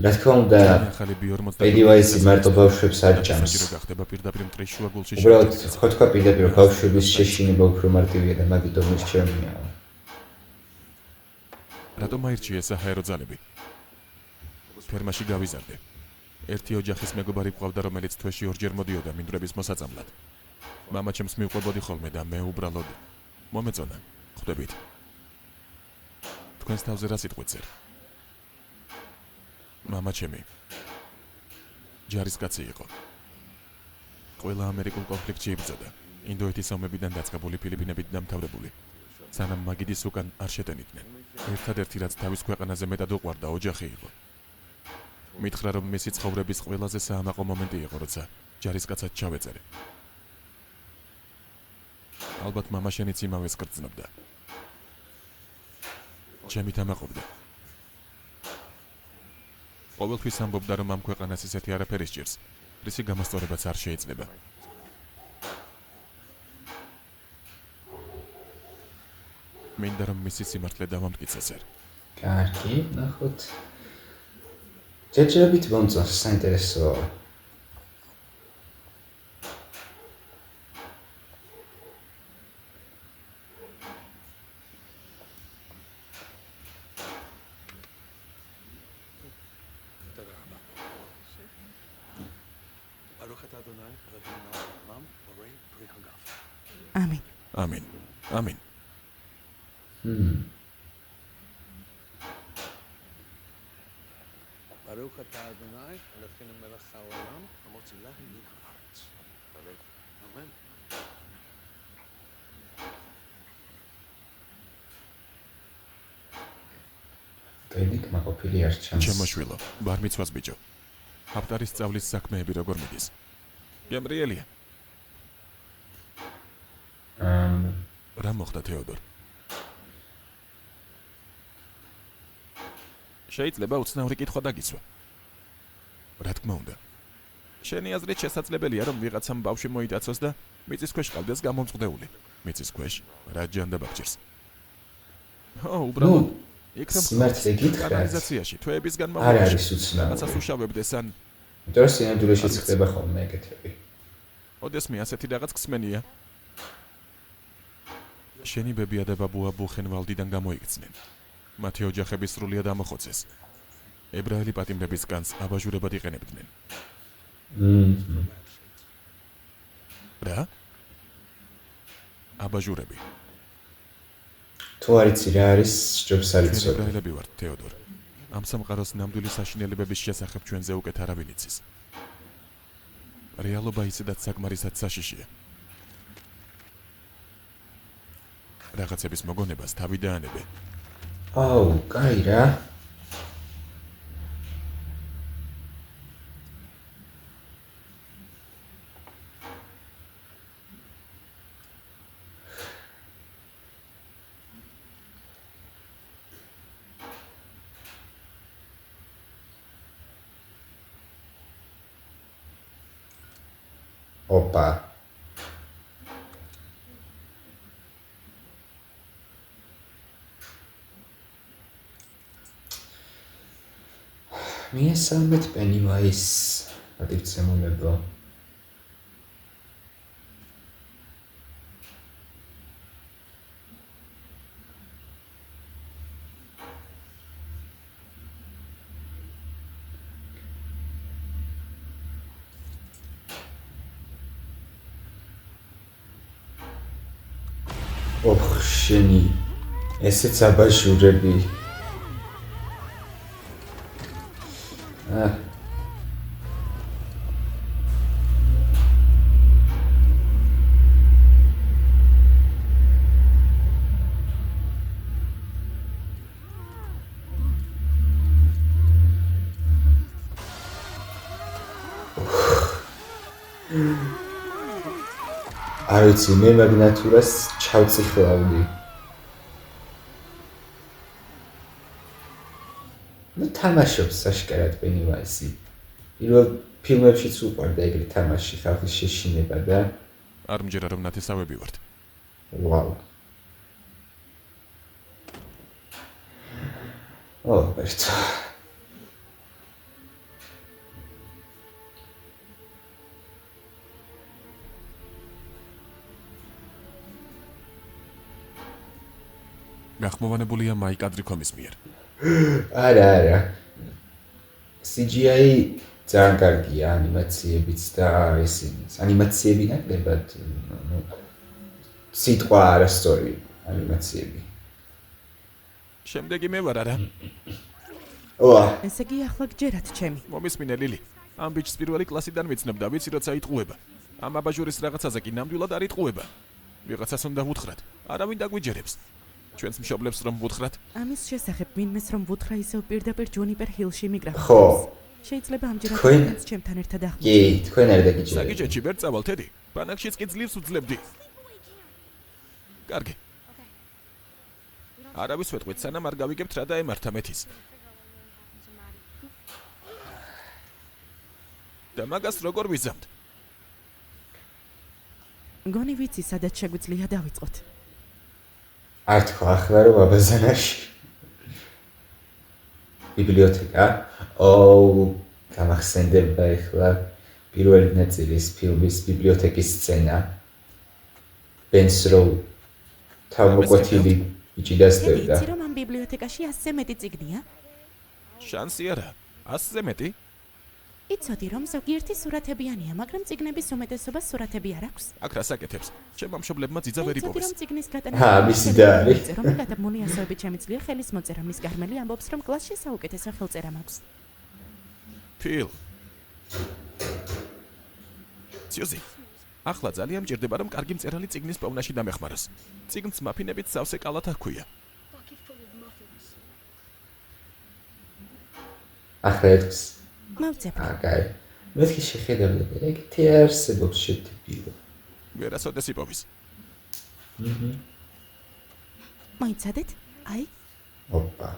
რა თქმა უნდა ახალი ბიორმოც პედივაისი მარტო ბავშვებს არ ჭამს. რო გახდება პირდაპირ მტრიშუა გულში. უბრალოდ ხო თქვა პირდაპირ ბავშვების შეშინება უფრო მარტივია და მაგიტომ მისჩემია. რატომ აირჩიე საჰაერო ძალები? ფერმაში გავიზარდე. ერთი ოჯახის მეგობარი ყავდა, რომელიც თვეში ორჯერ მოდიოდა მინდვრების მოსაწამლად. მამა ჩემს მიუყვებოდი ხოლმე და მე უბრალოდ მომეწონა. ხვდებით. თქვენს თავზე რა სიტყვით ზერ? მამა ჩემი ჯარისკაცი იყო. ყველა ამერიკულ კონფლიქტში იბრძოდა. ინდოეთის ომებიდან დაწყებული, ფილიპინებით დამთავრებული. სანამ მაგიდის უკან არ შეტენიდნენ. ერთადერთი რაც თავის ქვეყანაზე მეტად უყვარდა ოჯახი იყო. მითხრა, რომ მისი ცხოვრების ყველაზე საამაყო მომენტი იყო, როცა ჯარისკაცად ჩავეწერე. ალბათ მამა შენიც იმავეს გრძნობდა. ჩემით ამაყობდა. ყოველთვის ამბობდა, რომ ამ ქვეყანას ისეთი არაფერი სჭირს, რისი გამოსწორებაც არ შეიძლება. მინდა რომ მისი სიმართლე დავამტკიცეს ер. კარგი, ნახოთ. ჯერჯერობით მომწონს, საინტერესოა. ამინ. ამინ. ამინ. ברוך אתה אדוני, אלוהינו מלך העולם, המציל מן הארץ. אמן. პედიკმა ყოფილი არ ჩანს. ჩემოშვილო, ბარმიცვას ბიჭო. ჰაფტარის სწავლის საქმეები როგორ მიდის? გემრიელია. რა მოხდა თეოდორ? შეიძლება უცნაური კითხვა დაგიცვა. რა თქმა უნდა. შენი აზრით შესაძლებელია, რომ ვიღაცამ ბავშვი მოიტაცოს და მიწის ქვეშ ყავდეს გამომწყდეული. მიწის ქვეშ რა ჯანდაბაგჭირს. უბრალოდ იქ რომ სიმართლე გითხრათ, კანალიზაციაში თვეების არ განმავლობაში არის უცნაური. რაღაცას უშავებდეს ან იმიტომ რომ სინამდვილეშიც ხდება ხოლმე ეგეთები. ოდესმე ასეთი რაღაც გსმენია. შენი ბებია და ბაბუა ბუხენვალდიდან გამოიქცნენ. მათი ოჯახები სრულიად ამოხოცეს. ებრაელი პატიმრების განს აბაჟურებად იყენებდნენ. რა? აბაჟურები. თუ არ იცი რა არის სჯობს არ ჩვენ იცოდი. ებრაელები ვართ, თეოდორ. ამ სამყაროს ნამდვილი საშინელებების შესახებ ჩვენზე უკეთ არავინ იცის. რეალობა ისედაც საკმარისად საშიშია. რაღაცების მოგონებას თავი დაანებე. აუ, კაი რა. ოპა. მიესალმეთ პენივაის პატივცემულებო. ოხ, შენი ესეც აბაჟურები. არ ვიცი, მე მაგნატურას ჩავწიხლავდი. ნუ თამაშობს საშკარად პენივაისი. პირველ ფილმებშიც უყვარდა ეგრე თამაში, ხალხის შეშინება და არ მჯერა რომ ნათესავები ვართ. ვაუ. ბერტო. გახმოვანებულია მაიკ ადრიქომის მიერ. არა. CGI ძალიან კარგია ანიმაციებიც და ესენიც. ანიმაციები ნაკლებად სიტყვა არასწორი ანიმაციები. შემდეგი მე ვარ არა. ესე იგი ახლა გჯერათ ჩემი. მომისმინე ლილი. ამ ბიჭს პირველი კლასიდან ვიცნობ და ვიცი როცა იტყუება. ამ აბაჟურის რაღაცაზე კი ნამდვილად არ იტყუება. ვიღაცას უნდა ვუთხრათ. არავინ დაგვიჯერებს. ჩვენს მშობლებს რომ ვუთხრათ. ამის შესახებ ვინმეს რომ ვუთხრა ისევ პირდაპირ ჯუნიპერ ჰილში მიგრახავს. ხო. შეიძლება ამჯერად თქვენ? თქვენს ჩემთან ერთად კი, აღმოჩნდეთ. თქვენ არ დაგიჯერეთ. საგიჯეთში ვერ წავალ თედი. ბანაკშიც კი ძლივს ვძლებდი. კარგი. არავის ვეტყვით სანამ არ გავიგებთ რა დაემართა მეთის. და მაგას როგორ ვიზამთ? გონი ვიცი სადაც შეგვიძლია დავიწყოთ. არ თქვა ახლა რომ აბაზანაში. ბიბლიოთეკა. გამახსენდება ახლა პირველი ნაწილის ფილმის ბიბლიოთეკის სცენა. ბენს რო თავმოკვეთილი ბიჭი დასდევდა. ვიცი რომ ამ ბიბლიოთეკაში 100-ზე მეტი წიგნია? შანსი არა. 100-ზე მეტი? იცოდი რომ ზოგიერთი სურათებიანია, მაგრამ წიგნების უმეტესობას სურათები არ აქვს. აქ რა საკეთებს? ჩემმა მშობლებმა ძიძა ვერ იცოდი იპოვეს. რომ წიგნის გატანა მისი და არის. რომ გადამული ასოებით შემიძლია ხელის მოწერა. მის გარმელი ამბობს რომ კლასში საუკეთესო ხელწერა მაქვს. ფილ. სიუზი. ახლა ძალიან მჭირდება რომ კარგი მწერალი წიგნის პოვნაში დამეხმაროს. წიგნს მაფინებით სავსე კალათა ჰქვია. ახლა ერთს. მოვწებ. კაი. მეთქი შეხედავდა და ეგეთი არსებობს შეთბილო. ვერასოდეს იპოვის. მოიცადეთ? აი, ოპა.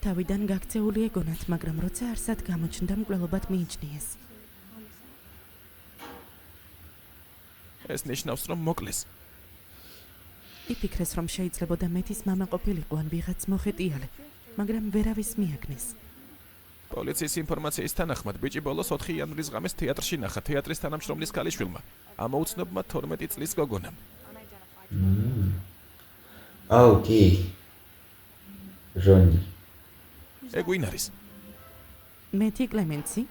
თავიდან გაქცეული ეგონათ, მაგრამ როცა არსად გამოჩნდა მკვლელობად მიიჩნიეს. ეს ნიშნავს რომ მოკლეს. იფიქრეს რომ შეიძლებოდა მეთის მამა ყოფილიყო ან ვიღაც მოხეტიალე, მაგრამ ვერავის მიაგნეს. პოლიციის ინფორმაციის თანახმად ბიჭი ბოლოს 4 იანვრის ღამეს თეატრში ნახა თეატრის თანამშრომლის ქალიშვილმა. ამოუცნობმა 12 წლის გოგონამ. კი. რონი. ეგ ვინ არის? მეთი კლემენცი?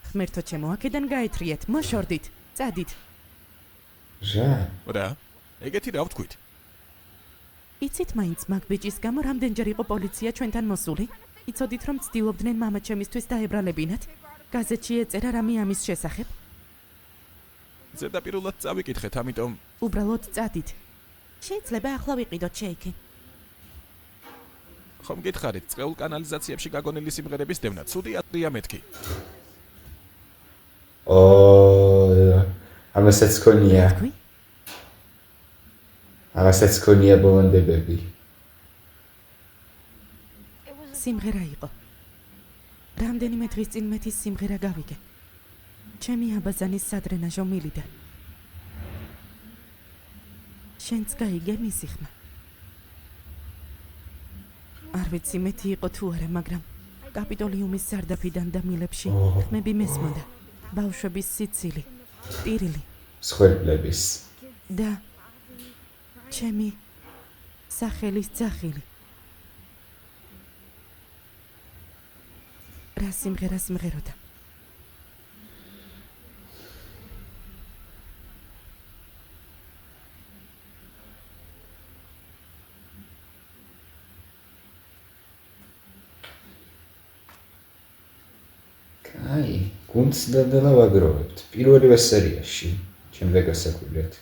ღმერთო ჩემო, აქედან გაეთრიეთ, მოშორდით, წადით. რა? რა? ეგეთი რა ვთქვით? იცით მაინც მაგ ბიჭის გამო რამდენჯერ იყო პოლიცია ჩვენთან მოსული? იცოდით რომ ცდილობდნენ მამაჩემისთვის დაებრალებინათ? გაზეთში ეწერა რამე ამის შესახებ? ზედაპირულად წავიკითხეთ, ამიტომ უბრალოდ წადით. შეიძლება ახლა ვიყიდოთ შეიქმ. ხომ გითხარით, წყეულ კანალიზაციებში გაგონილი სიმღერების დევნა ცუდი აზრია მეთქი. ამასაც ქონია. თქვი? ამასაც ქონია ბოლონდებები. სიმღერა იყო. რამდენიმე დღის წინ მეთის სიმღერა გავიგე. ჩემი აბაზანის სადრენაჟო მილიდა. შენც გაიგე მისი ხმა. არ ვიცი მეთი იყო თუ არა, მაგრამ კაპიტოლიუმის სარდაფიდან და მილებში ხმები მესმოდა. ბავშვების სიცილი, ტირილი მსხვერპლების. და ჩემი სახელის ძახილი. რა სიმღერა სიმღეროდა? აი, გუნდს და ვაგროვებთ. პირველივე სერიაში, შემდეგ გასაკვირად.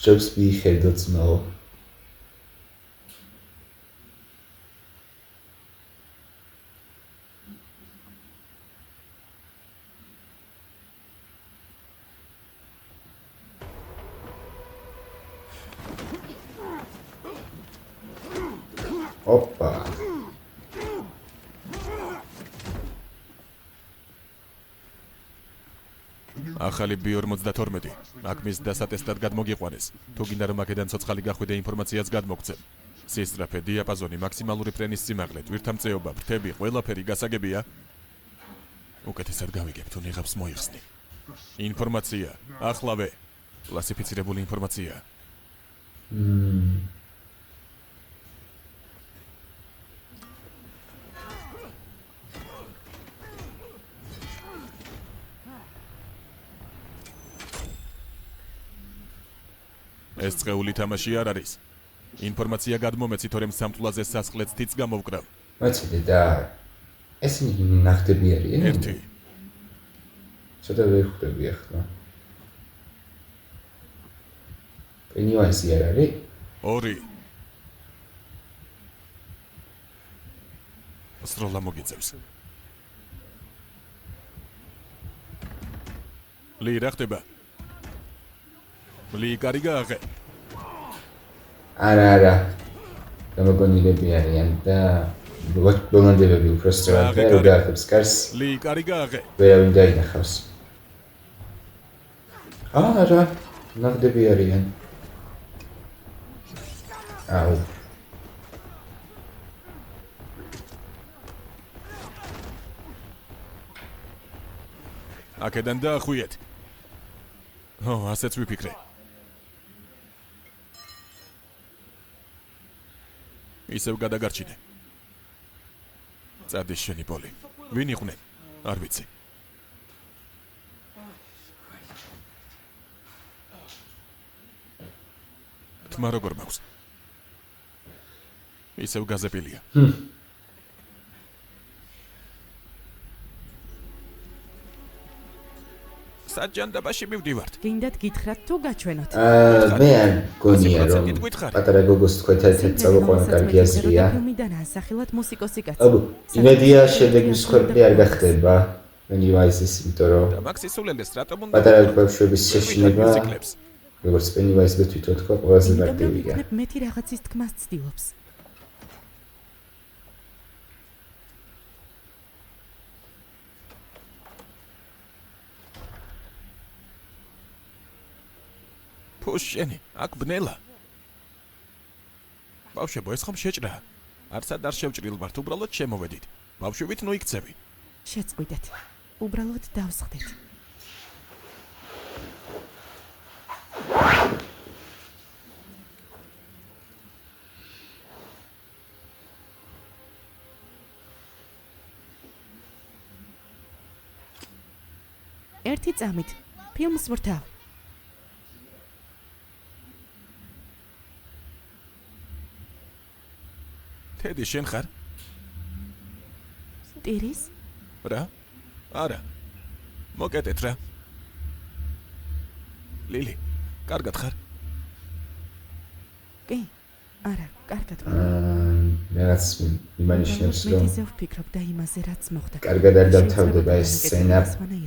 ჯობს მიხედო ძმაო. ოპა. ახალი B52 აქ მის დასატესტად გადმოგიყვანეს. თუ გინდა რომ აქედან ცოცხალი გახვიდე ინფორმაციაც გადმოგცემ. სისწრაფე, დიაპაზონი, მაქსიმალური ფრენის სიმაღლე, თვირთამწეობა, ფრთები, ყველაფერი გასაგებია. უკეთესად გავიგებ თუ ნიღაბს მოიხსნი. ინფორმაცია, ახლავე. კლასიფიცირებული ინფორმაცია. ეს წეული თამაში არ არის. ინფორმაცია გადმომეცი, თორემ სამტულაზე სასყლეც თიც გამოვკრავ. მოციდე და ესენი ნახტები არიან? ერთი. ცოტა ვერ ხვდები ახლა. პენიუაისი არ არის? ორი. სროლა მოგიწევს. ლი რა ხდება? ლი კარი გააღე. არა. გამოგონილები არიან და ბოლონდებები უფრო სწორად და გააკეთებს კარს. ლი კარი გააღე. ვერავინ დაინახავს. არა, ნახტები არიან. აუ. აქედან დაახვიეთ. ასეც ვიფიქრე. ისევ გადაგარჩინე. წადი შენი პოლი. ვინ იყვნენ? არ ვიცი. თმა როგორ მაქვს? ისევ გაზეპილია. საჯანდაბაში მივდივართ. გინდათ გითხრათ თუ გაჩვენოთ? მე არ გონია რომ პატარა გოგოს თქვენთან ერთად წავიყვანო, კარგი აზრია. ფილმიდან ასახელად მუსიკოსი კაცი. აბუ, იმედია შემდეგ მსხვერპლი არ გახდება. Pennywise-ის, იმიტომ რომ და მაგ სისულელეს რატომ უნდა პატარა ბავშვების შეშინება, მუსიკლებს? როგორც Pennywise-ზე თვითონ თქვა, ყველაზე იმიტომ რომ მარტივია. იქნებ მეტი რაღაცის თქმას ცდილობს. ფუშენი, აქ ბნელა. ბავშვებო, ეს ხომ შეჭრა? არცად არ შევჭრილვართ, უბრალოდ შემოვედით. ბავშვებით ნუ იქცევი. შეწყვიდეთ. უბრალოდ დავსხდეთ. ერთი წამით ფილმს ვრთავ. თედი, შენ ხარ? ტირის? რა? არა. მოკეტეთ რა. ლილი, კარგად ხარ? კი. არა, კარგად ვარ. რაღაც იმანიშნებს, რომ მეტიზე ვფიქრობ და იმაზე, რაც მოხდა. კარგად არ დავთავდება ეს სცენა.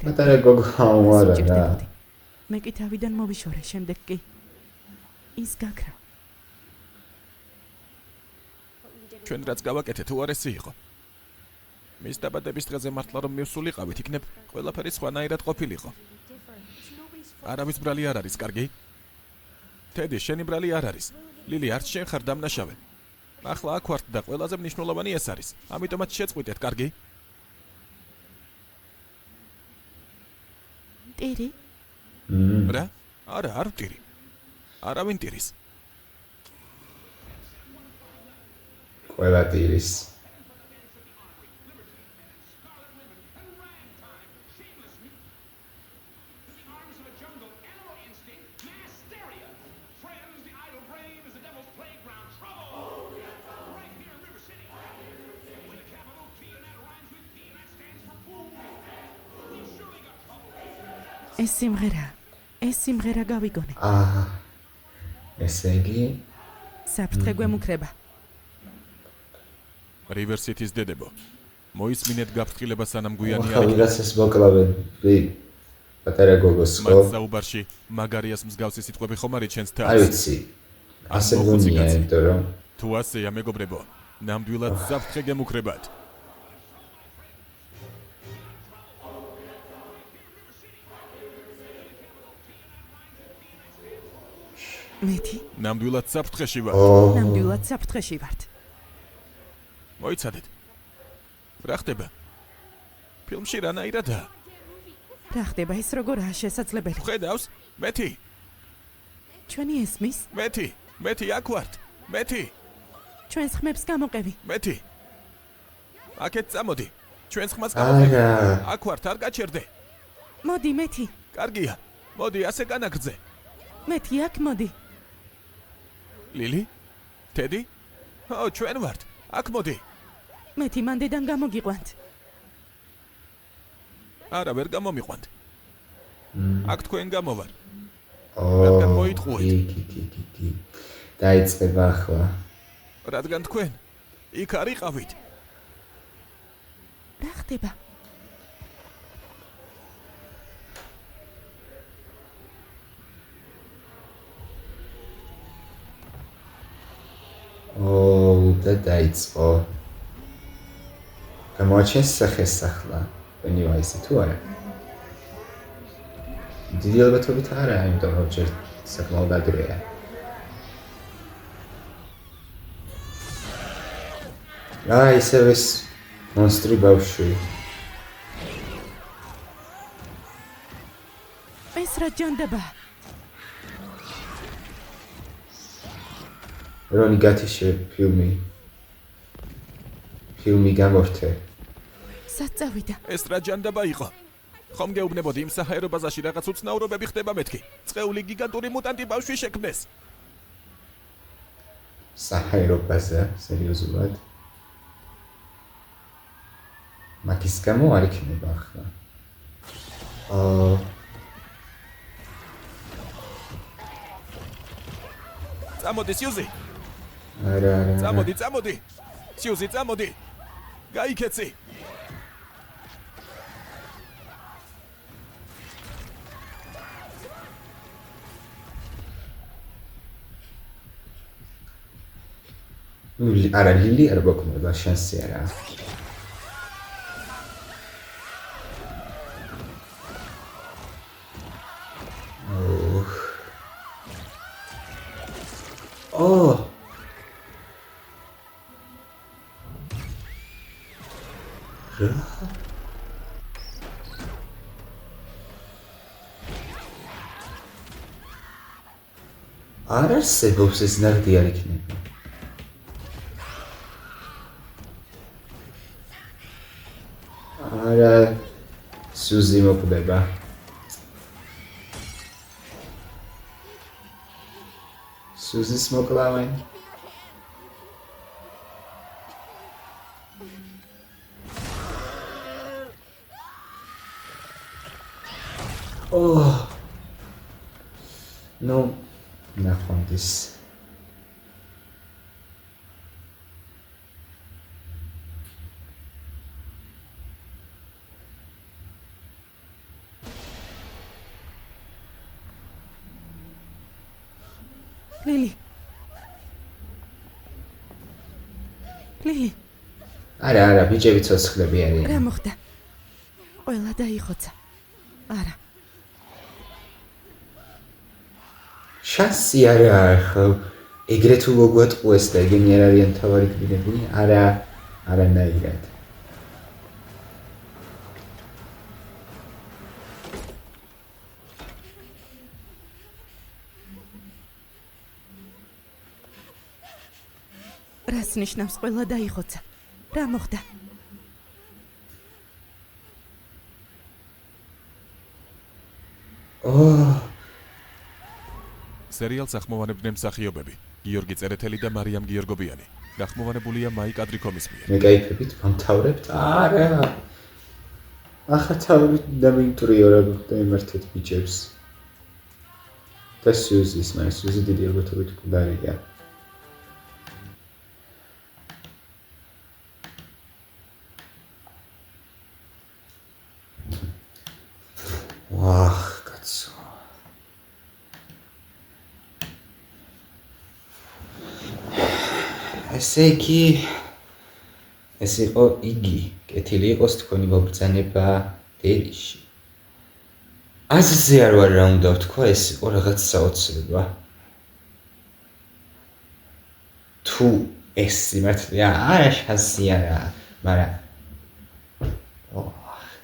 პატარა გოგო არა რა. მე კი თავიდან მოვიშორე, შემდეგ კი ის გაქრა. ჩვენ რაც გავაკეთეთ, უარესი იყო. მის დაბადების დღეზე მართლა რომ მივსულიყავით, იქნებ ყველაფერი სხვანაირად ყოფილიყო. არავის ბრალი არ არის, კარგი? თედი, შენი ბრალი არ არის. ლილი, არც შენ ხარ დამნაშავე. ახლა აქ ვართ და ყველაზე მნიშვნელოვანი ეს არის. ამიტომაც შეწყვიტეთ, კარგი? ტირი? რა? არა, არ ვტირი. არავინ ტირის. ყველა ტირის. ეს სიმღერა გავიგონე. ესე იგი, საფრთხე გვემუქრება. River City-ის დედებო. მოისმინეთ გაფრთხილება სანამ გვიანი ახლა ვიღაცას მოკლავები პატარა გოგოს ხო? მათ საუბარში მაგარიას მსგავსი სიტყვები ხომ არის ჩვენს თავს? არ ვიცი. ასე გონია, იმიტომ რომ თუ ასეა მეგობრებო, ნამდვილად საფრთხე გემუქრებათ. მეტი? ნამდვილად საფრთხეში ვართ. ნამდვილად საფრთხეში ვართ. მოიცადეთ. რა ხდება? ფილმში რანაირადაა? რა ხდება, ეს როგორაა შესაძლებელი? ხედავს? მეტი, ჩვენი ესმის? მეტი აქ ვართ. მეტი, ჩვენს ხმებს გამოყევი. მეტი. აქეთ წამოდი. ჩვენს ხმას გამოყევი. არა. აქ ვართ, არ გაჩერდე. მოდი, მეტი. კარგია. მოდი, ასე განაგრძე. მეტი, აქ მოდი. ლილი? თედი? ო, ჩვენ ვართ. აქ მოდი. მეტი, მანდედან გამოგიყვანთ. არა, ვერ გამომიყვანთ. აქ თქვენ გამოვარ. რადგან მოიტყუეთ. კი. დაიწყება ახლა. რადგან თქვენ იქ არიყავით. რა ხდება? და დაიწყო. გამოაჩენს სახეს ახლა. Pennywise თუ არა? დიდი ალბათობით არა, იმიტომ რომ ჯერ საკმაოდ ადრეა. ისევ ეს მონსტრი ბავშვი. ეს რა ჯანდება? რონი გათიშე ფილმი გამორთე. საწავიდა. ეს რა ჯანდაბა იყო? ხომ გეუბნებოდი იმ საჰაერო ბაზაში რაღაც უცნაურობები ხდება მეთქი. წყეული გიგანტური მუტანტი ბავშვი შექმნეს. საჰაერო ბაზა, სერიოზულად? მაგის გამო არ იქნება ახლა. წამოდი, სიუზი. არა. წამოდი. სიუზი, წამოდი. გაიქეცი. არა ლილი არ გვაქვს შანსი არა. არ არსებობს ეს ნაღდი არ იქნება. არა სუზი მოკვდება. სუზის მოკლავენ. No, ნახვამდის. ლილი. არა, ბიჭები ცოცხლები არიან. რა მოხდა? ყველა დაიხოცა. არა. შანსი არა ხო? ეგრე თუ მოგვატყუეს და ეგენი არ არიან თავარი გბინებული? არა, არანაირად. რას ნიშნავს ყველა დაიხოცა? რა მოხდა? სერიალს ახმოვანებდნენ მსახიობები გიორგი წერეთელი და მარიამ გიორგობიანი. გახმოვანებულია მაიკ ადრიკომის მიერ. მე кайფებით გამთავრებთ? არა. ახლა თავი დამინტრიორებ და იმართეთ ბიჭებს. და სუზის, მაგრამ სუზი დიდი ალბათობით მკვდარია. ვახ, კაცო. ესე იგი ეს იყო იგი, კეთილი იყოს თქვენი მობრძანება დერიში. აზზე არ ვარ რა უნდა ვთქვა, ეს იყო რაღაც საოცრება. თუ ეს სიმართლეა, არა შანსი არა, მაგრამ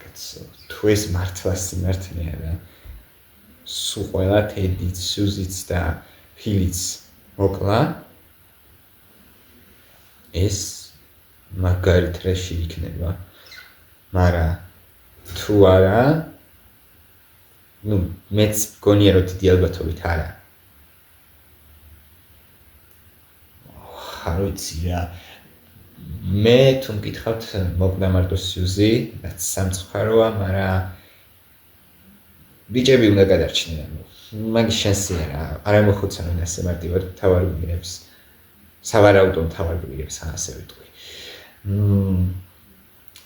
კაცო, თუ ეს მართლა სიმართლეა და სულ ყველა თედიც, სუზიც და ფილიც მოკლა ეს მაგარი ტრეში იქნება. მაგრამ თუ არა, მეც მგონია რომ დიდი ალბათობით არა. არ ვიცი რა. მე თუ მკითხავთ მოკლა მარტო სუზი, რაც სამწუხაროა, მაგრამ ბიჭები უნდა გადარჩნენ. მაგის შანსი არ მოხუცავენ ასე მარტივად თავარ გვიგებს. სავარაუდო თავარ გვიგებს ასე ვიტყვი.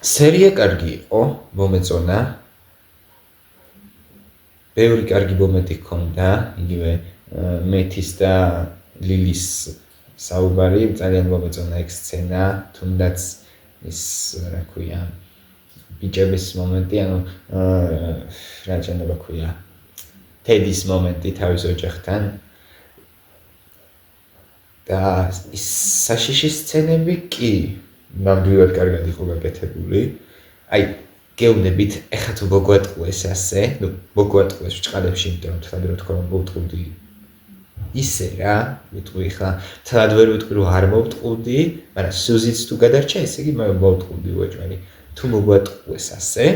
სერია კარგი იყო, მომეწონა. ბევრი კარგი მომენტი ჰქონდა, იგივე მეთის და ლილის საუბარი, ძალიან მომეწონა ეგ სცენა, თუნდაც ის რა ქვია, ბიჭების მომენტი, ანუ რა შეიძლება ქვია, თედის მომენტი თავის ოჯახთან. და ის საშიში სცენები კი ნამდვილად კარგად იყო გაკეთებული. აი, გეუბნებით, ეხლა თუ მოგვატყუეს ასე, მოგვატყუეს ჭყალებში, იმიტომ რომ თლად რო თქვა რომ მოვტყუდი ისე რა, ვიტყვი ხა, თლად ვერ ვიტყვი რომ არ მოვტყუდი, მაგრამ სუზიც თუ გადარჩა, ესე იგი მოვტყუდი უეჭველი. თუ მოგვატყუეს ასე,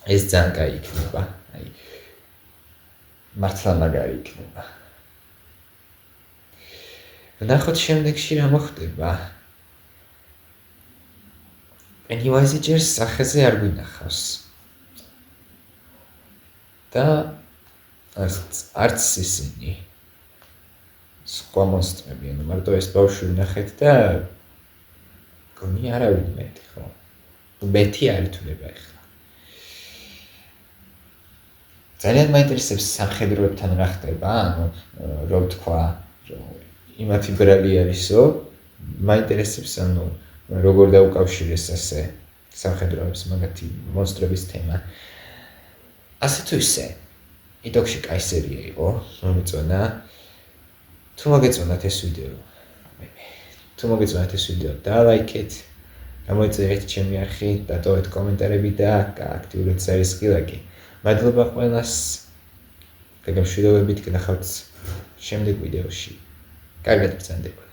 ეს ძალიან კაი იქნება. აი, მართლა მაგარი იქნება. ვნახოთ შემდეგში რა მოხდება. Pennywise ჯერ სახეზე არ გვინახავს. და არც ისინი. სხვა მონსტრები, ანუ მარტო ეს ბავშვი ვნახეთ და გონი არავინ მეტი ხო? მეტი არ ითვლება ახლა. ძალიან მაინტერესებს სამხედროებთან რა ხდება, ანუ რო ვთქვა, რომ იმათი ბრალი არისო, მაინტერესებს ანუ როგორ დაუკავშირეს ასე სამხედროებს მაგათი მონსტრების თემა. ასე თუ ისე, იდოქში კაი სერია იყო, მომეწონა. თუ მოგეწონათ ეს ვიდეო, დალაიქეთ, გამოიწერეთ ჩემი არხი, დატოვეთ კომენტარები და გააქტიურეთ ზარის ყილაკი. მადლობა ყველას. გაგემშვიდობებით, გნახავთ შემდეგ ვიდეოში. კარგად ბრძანდება.